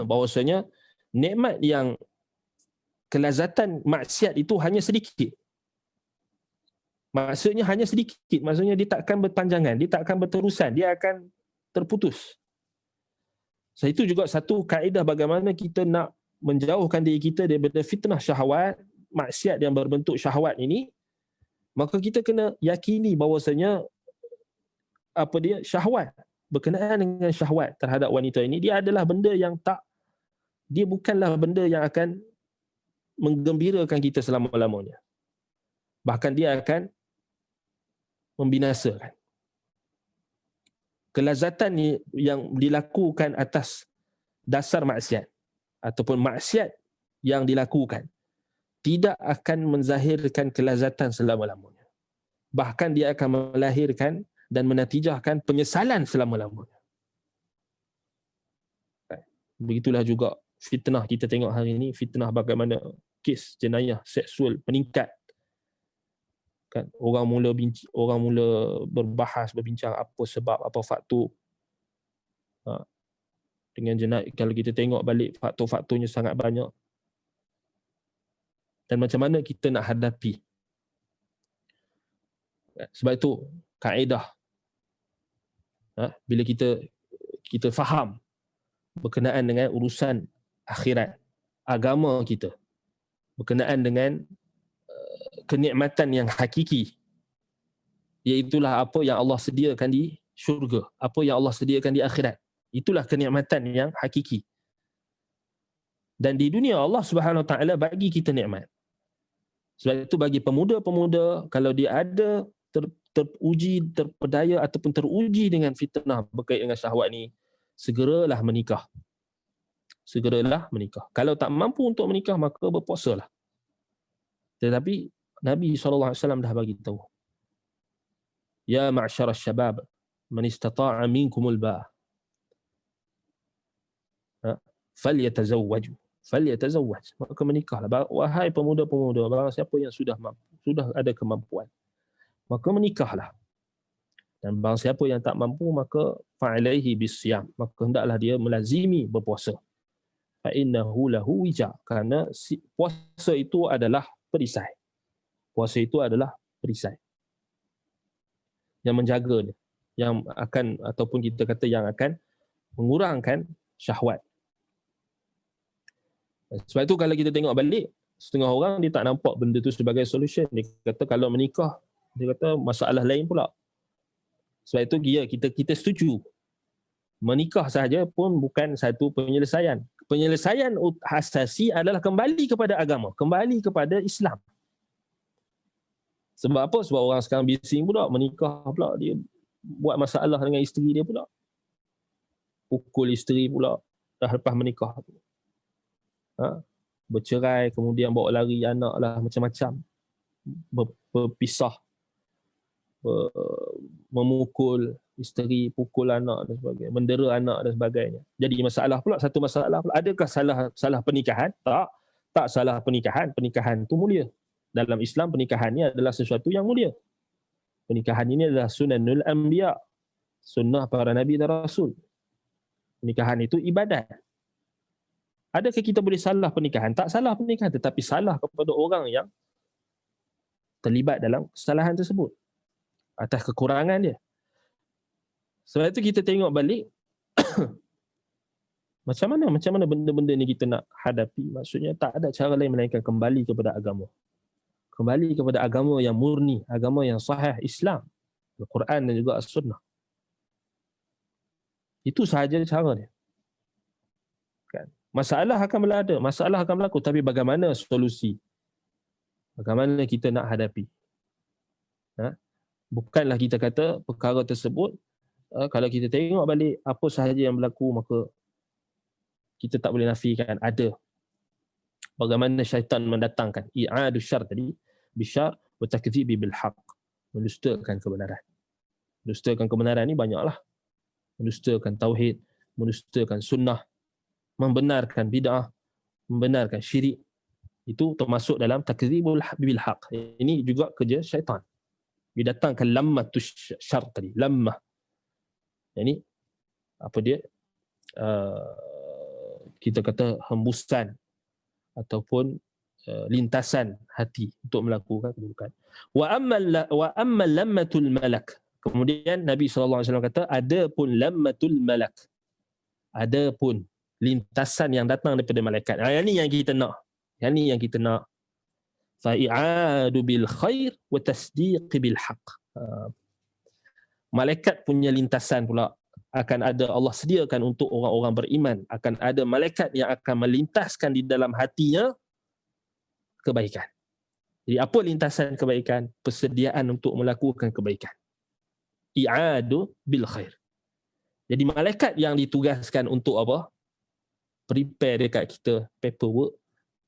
bahawasanya nikmat yang kelazatan maksiat itu hanya sedikit. Maksudnya hanya sedikit. Maksudnya dia tak akan berpanjangan, dia tak akan berterusan, dia akan terputus. So, itu juga satu kaedah bagaimana kita nak menjauhkan diri kita daripada fitnah syahwat, maksiat yang berbentuk syahwat ini. Maka kita kena yakini bahawasanya syahwat, berkenaan dengan syahwat terhadap wanita ini, dia adalah benda yang dia bukanlah benda yang akan menggembirakan kita selama-lamanya. Bahkan dia akan membinasakan. Kelazatan ni yang dilakukan atas dasar maksiat ataupun maksiat yang dilakukan tidak akan menzahirkan kelazatan selama-lamanya. Bahkan dia akan melahirkan dan menatijahkan penyesalan selama-lamanya. Begitulah juga fitnah kita tengok hari ini, fitnah bagaimana kes jenayah seksual meningkat. Kan, orang mula berbahas, berbincang apa sebab, apa faktor. Dengan jenayah, kalau kita tengok balik faktor-faktornya sangat banyak. Dan macam mana kita nak hadapi. Sebab itu kaedah, bila kita faham berkenaan dengan urusan akhirat, agama kita, berkenaan dengan kenikmatan yang hakiki, iaitulah apa yang Allah sediakan di syurga, apa yang Allah sediakan di akhirat. Itulah kenikmatan yang hakiki. Dan di dunia Allah Subhanahu Wa Taala bagi kita nikmat. Sebab itu bagi pemuda-pemuda, kalau dia ada teruji, terpedaya ataupun teruji dengan fitnah berkait dengan syahwat ni, segeralah menikah. Segeralah menikah. Kalau tak mampu untuk menikah, maka berpuasalah. Tetapi Nabi SAW dah bagi tahu. Ya ma'syar syabab, man istata'a minkumul ba'a. Falyatazawwaju. Maka menikahlah. Wahai pemuda-pemuda, barang siapa yang sudah ada kemampuan, maka menikahlah. Dan barang siapa yang tak mampu, maka fa'alaihi bisyam. Maka hendaklah dia melazimi berpuasa. Fa'innahu lahu wija. Kerana puasa itu adalah perisai. Puasa itu adalah perisai yang menjaga dia, yang akan, ataupun kita kata yang akan mengurangkan syahwat. Sebab itu kalau kita tengok balik, setengah orang dia tak nampak benda tu sebagai solution. Dia kata kalau menikah, dia kata masalah lain pula. Sebab itu kita setuju. Menikah sahaja pun bukan satu penyelesaian. Penyelesaian asasi adalah kembali kepada agama, kembali kepada Islam. Sebab apa? Sebab orang sekarang bising pula, menikah pula, dia buat masalah dengan isteri dia pula. Pukul isteri pula dah lepas menikah. Bercerai, kemudian bawa lari anak lah, macam-macam. Berpisah. Memukul isteri, pukul anak dan sebagainya. Mendera anak dan sebagainya. Jadi masalah pula, satu masalah pula. Adakah salah pernikahan? Tak salah pernikahan. Pernikahan itu mulia. Dalam Islam, pernikahan ini adalah sesuatu yang mulia. Pernikahan ini adalah sunanul anbiya, sunnah para nabi dan rasul. Pernikahan itu ibadat. Adakah kita boleh salah pernikahan? Tak salah pernikahan, tetapi salah kepada orang yang terlibat dalam kesalahan tersebut atas kekurangan dia. Sebab itu kita tengok balik macam mana benda-benda ni kita nak hadapi. Maksudnya tak ada cara lain melainkan kembali kepada agama. Kembali kepada agama yang murni, agama yang sahih, Islam, Al-Quran dan juga As-Sunnah. Itu sahaja cara dia. Kan? Masalah akan berada, masalah akan berlaku, tapi bagaimana solusi? Bagaimana kita nak hadapi? Bukanlah kita kata perkara tersebut, kalau kita tengok balik apa sahaja yang berlaku, maka kita tak boleh nafikan ada. Bagaimana syaitan mendatangkan i'adu syar tadi, bisyar wa takdzibi bil haq, mendustakan kebenaran. Mendustakan kebenaran ni banyaklah. Mendustakan tauhid, mendustakan sunnah, membenarkan bid'ah, membenarkan syirik. Itu termasuk dalam takdzibul bil haq. Ini juga kerja syaitan. Didatangkan lammatus syar tadi, lammah. Ini apa dia? Kita kata hembusan ataupun lintasan hati untuk melakukan keburukan. Wa amma lammatul malak. Kemudian Nabi SAW kata, ada pun lammatul malak. Ada pun lintasan yang datang daripada malaikat. Yang ni yang kita nak. Yang ni yang kita nak. Fa'i'adu bil khair wa tasdiq bil haq. Malaikat punya lintasan pula akan ada, Allah sediakan untuk orang-orang beriman. Akan ada malaikat yang akan melintaskan di dalam hatinya kebaikan. Jadi apa lintasan kebaikan? Persediaan untuk melakukan kebaikan. I'adu bil khair. Jadi malaikat yang ditugaskan untuk apa? Prepare dekat kita paperwork,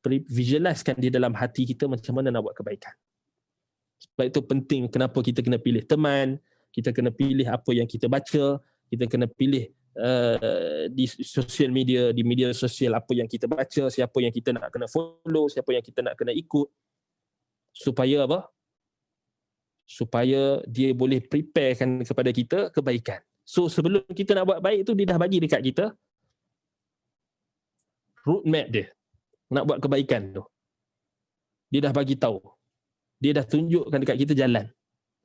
visualizekan di dalam hati kita macam mana nak buat kebaikan. Sebab itu penting kenapa kita kena pilih teman, kita kena pilih apa yang kita baca, kita kena pilih di social media, di media sosial apa yang kita baca, siapa yang kita nak kena follow, siapa yang kita nak kena ikut. Supaya apa? Supaya dia boleh preparekan kepada kita kebaikan. So sebelum kita nak buat baik tu, dia dah bagi dekat kita roadmap dia nak buat kebaikan tu. Dia dah bagi tahu. Dia dah tunjukkan dekat kita jalan.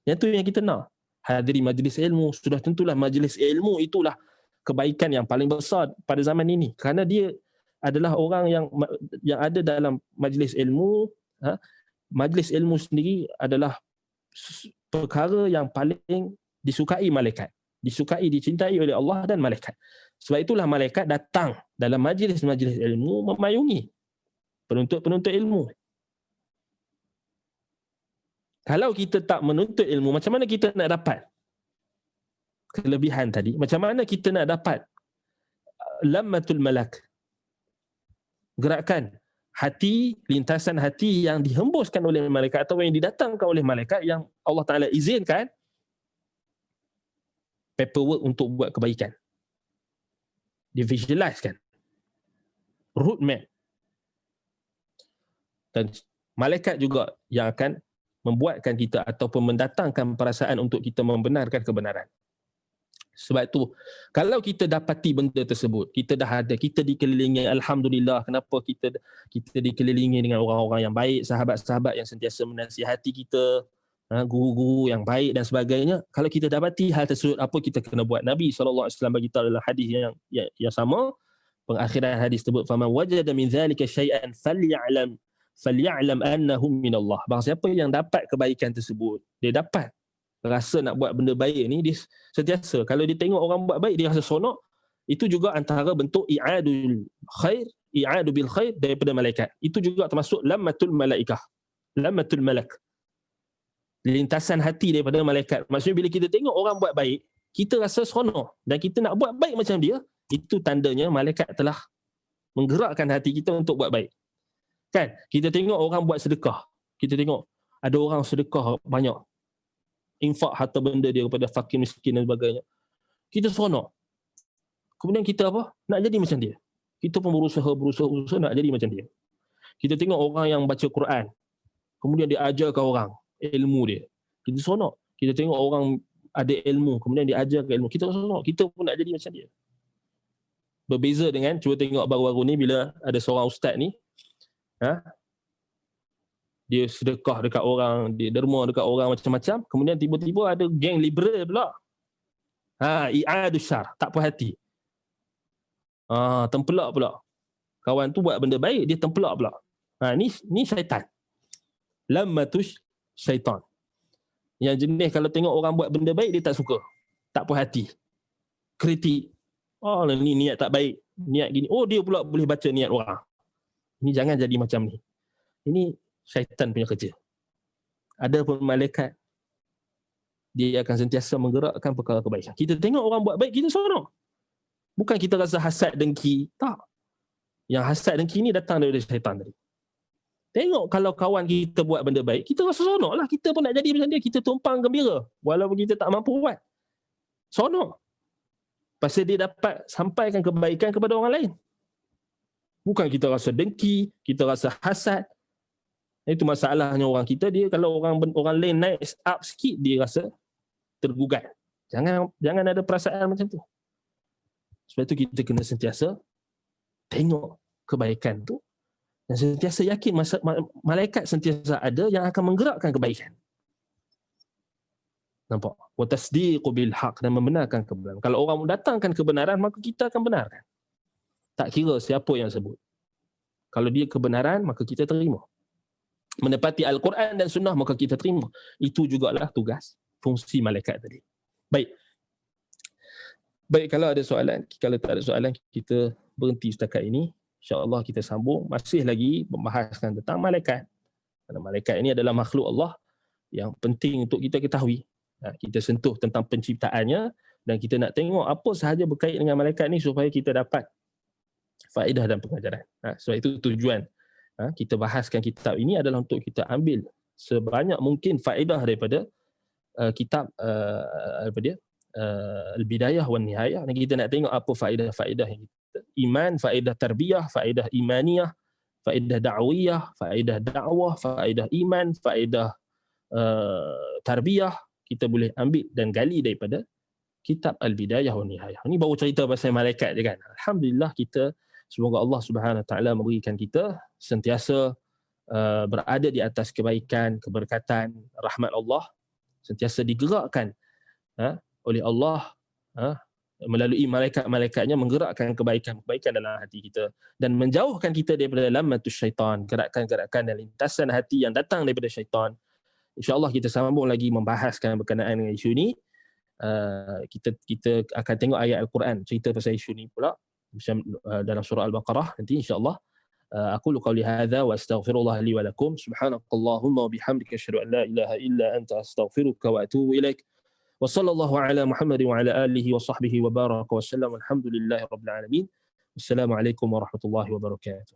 Yang tu yang kita nak. Hadiri majlis ilmu, sudah tentulah majlis ilmu itulah kebaikan yang paling besar pada zaman ini. Kerana dia adalah orang yang ada dalam majlis ilmu. Majlis ilmu sendiri adalah perkara yang paling disukai malaikat. Disukai, dicintai oleh Allah dan malaikat. Sebab itulah malaikat datang dalam majlis-majlis ilmu memayungi penuntut-penuntut ilmu. Kalau kita tak menuntut ilmu, macam mana kita nak dapat kelebihan tadi? Macam mana kita nak dapat lammatul malak? Gerakan hati, lintasan hati yang dihembuskan oleh malaikat atau yang didatangkan oleh malaikat yang Allah Ta'ala izinkan paperwork untuk buat kebaikan. Divisualizekan roadmap. Dan malaikat juga yang akan membuatkan kita ataupun mendatangkan perasaan untuk kita membenarkan kebenaran. Sebab itu, kalau kita dapati benda tersebut, kita dah ada, kita dikelilingi, alhamdulillah, kenapa kita dikelilingi dengan orang-orang yang baik, sahabat-sahabat yang sentiasa menasihati kita, guru-guru yang baik dan sebagainya. Kalau kita dapati hal tersebut, apa kita kena buat? Nabi SAW bagi tahu dalam hadis yang sama, pengakhiran hadis tersebut, faman wajada min dhalika syai'an falya'lam annahu min Allah. Barang siapa yang dapat kebaikan tersebut, dia dapat rasa nak buat benda baik ni, dia sentiasa kalau dia tengok orang buat baik, dia rasa seronok. Itu juga antara bentuk i'adu bil khair daripada malaikat. Itu juga termasuk lammatul malaikah, lammatul malak, lintasan hati daripada malaikat. Maksudnya bila kita tengok orang buat baik, kita rasa seronok dan kita nak buat baik macam dia. Itu tandanya malaikat telah menggerakkan hati kita untuk buat baik. Kan? Kita tengok orang buat sedekah. Kita tengok ada orang sedekah banyak, infak harta benda dia kepada fakir miskin dan sebagainya. Kita seronok. Kemudian kita apa? Nak jadi macam dia. Kita pun berusaha nak jadi macam dia. Kita tengok orang yang baca Quran, kemudian dia ajarkan orang ilmu dia. Kita seronok. Kita tengok orang ada ilmu, kemudian dia ajarkan ilmu. Kita seronok. Kita pun nak jadi macam dia. Berbeza dengan, cuba tengok baru-baru ni bila ada seorang ustaz ni, dia sedekah dekat orang, dia derma dekat orang macam-macam, kemudian tiba-tiba ada geng liberal pula. I'adu syar, tak puas hati. Tempelak pula. Kawan tu buat benda baik, dia tempelak pula. Ni syaitan. Lammatus syaitan. Yang jenis kalau tengok orang buat benda baik, dia tak suka. Tak puas hati. Kritik. Ni niat tak baik. Niat gini. Dia pula boleh baca niat orang. Ni jangan jadi macam ni. Ini syaitan punya kerja. Ada pun malaikat, dia akan sentiasa menggerakkan perkara kebaikan. Kita tengok orang buat baik, kita seronok. Bukan kita rasa hasad dengki. Tak. Yang hasad dengki ni datang daripada syaitan tadi. Tengok kalau kawan kita buat benda baik, kita rasa seronok lah. Kita pun nak jadi macam dia. Kita tumpang gembira. Walaupun kita tak mampu buat. Seronok. Pasal dia dapat sampaikan kebaikan kepada orang lain. Bukan kita rasa dengki, kita rasa hasad. Itu masalahnya orang kita. Dia kalau orang lain naik up sikit, dia rasa tergugat. Jangan ada perasaan macam tu. Sebab itu kita kena sentiasa tengok kebaikan tu Dan sentiasa yakin malaikat sentiasa ada yang akan menggerakkan kebaikan. Nampak? Wa tasdiqu bil haq, dan membenarkan kebenaran. Kalau orang mendatangkan kebenaran, maka kita akan benarkan. Tak kira siapa yang sebut. Kalau dia kebenaran, maka kita terima. Menepati Al-Quran dan Sunnah, maka kita terima. Itu jugalah tugas, fungsi malaikat tadi. Baik. Baik, kalau ada soalan. Kalau tak ada soalan, kita berhenti setakat ini. InsyaAllah kita sambung. Masih lagi membahaskan tentang malaikat. Kerana malaikat ini adalah makhluk Allah yang penting untuk kita ketahui. Kita sentuh tentang penciptaannya dan kita nak tengok apa sahaja berkait dengan malaikat ni supaya kita dapat faedah dan pengajaran. Sebab itu tujuan kita bahaskan kitab ini adalah untuk kita ambil sebanyak mungkin faedah daripada kitab Al-Bidayah wan Nihayah, dan kita nak tengok apa faedah-faedah yang kita iman, faedah tarbiyah, faedah imaniyah, faedah da'wiyah, faedah dakwah, faedah iman, faedah tarbiyah kita boleh ambil dan gali daripada kitab Al-Bidayah wan Nihayah. Ini baru cerita pasal malaikat je kan. Alhamdulillah, kita semoga Allah Subhanahu Wa Taala memberikan kita sentiasa berada di atas kebaikan, keberkatan, rahmat Allah, sentiasa digerakkan oleh Allah melalui malaikat-malaikatnya menggerakkan kebaikan-kebaikan dalam hati kita dan menjauhkan kita daripada lammatus syaitan, gerakan-gerakan dan lintasan hati yang datang daripada syaitan. InsyaAllah kita sambung lagi membahaskan berkenaan dengan isu ni. Kita akan tengok ayat Al-Quran cerita pasal isu ni pula dalam surah Al-Baqarah nanti insyaAllah. Aqulu qawli hadha wa astaghfirullah li wa lakum. Subhanakallahumma wa bihamdika asyhadu an la ilaha illa anta astaghfiruka wa atubu ilaik. Wa sallallahu ala Muhammad wa ala alihi wa sahbihi wa baraka wa sallam. Alhamdulillahi rabbil alamin. Wassalamualaikum warahmatullahi wabarakatuh.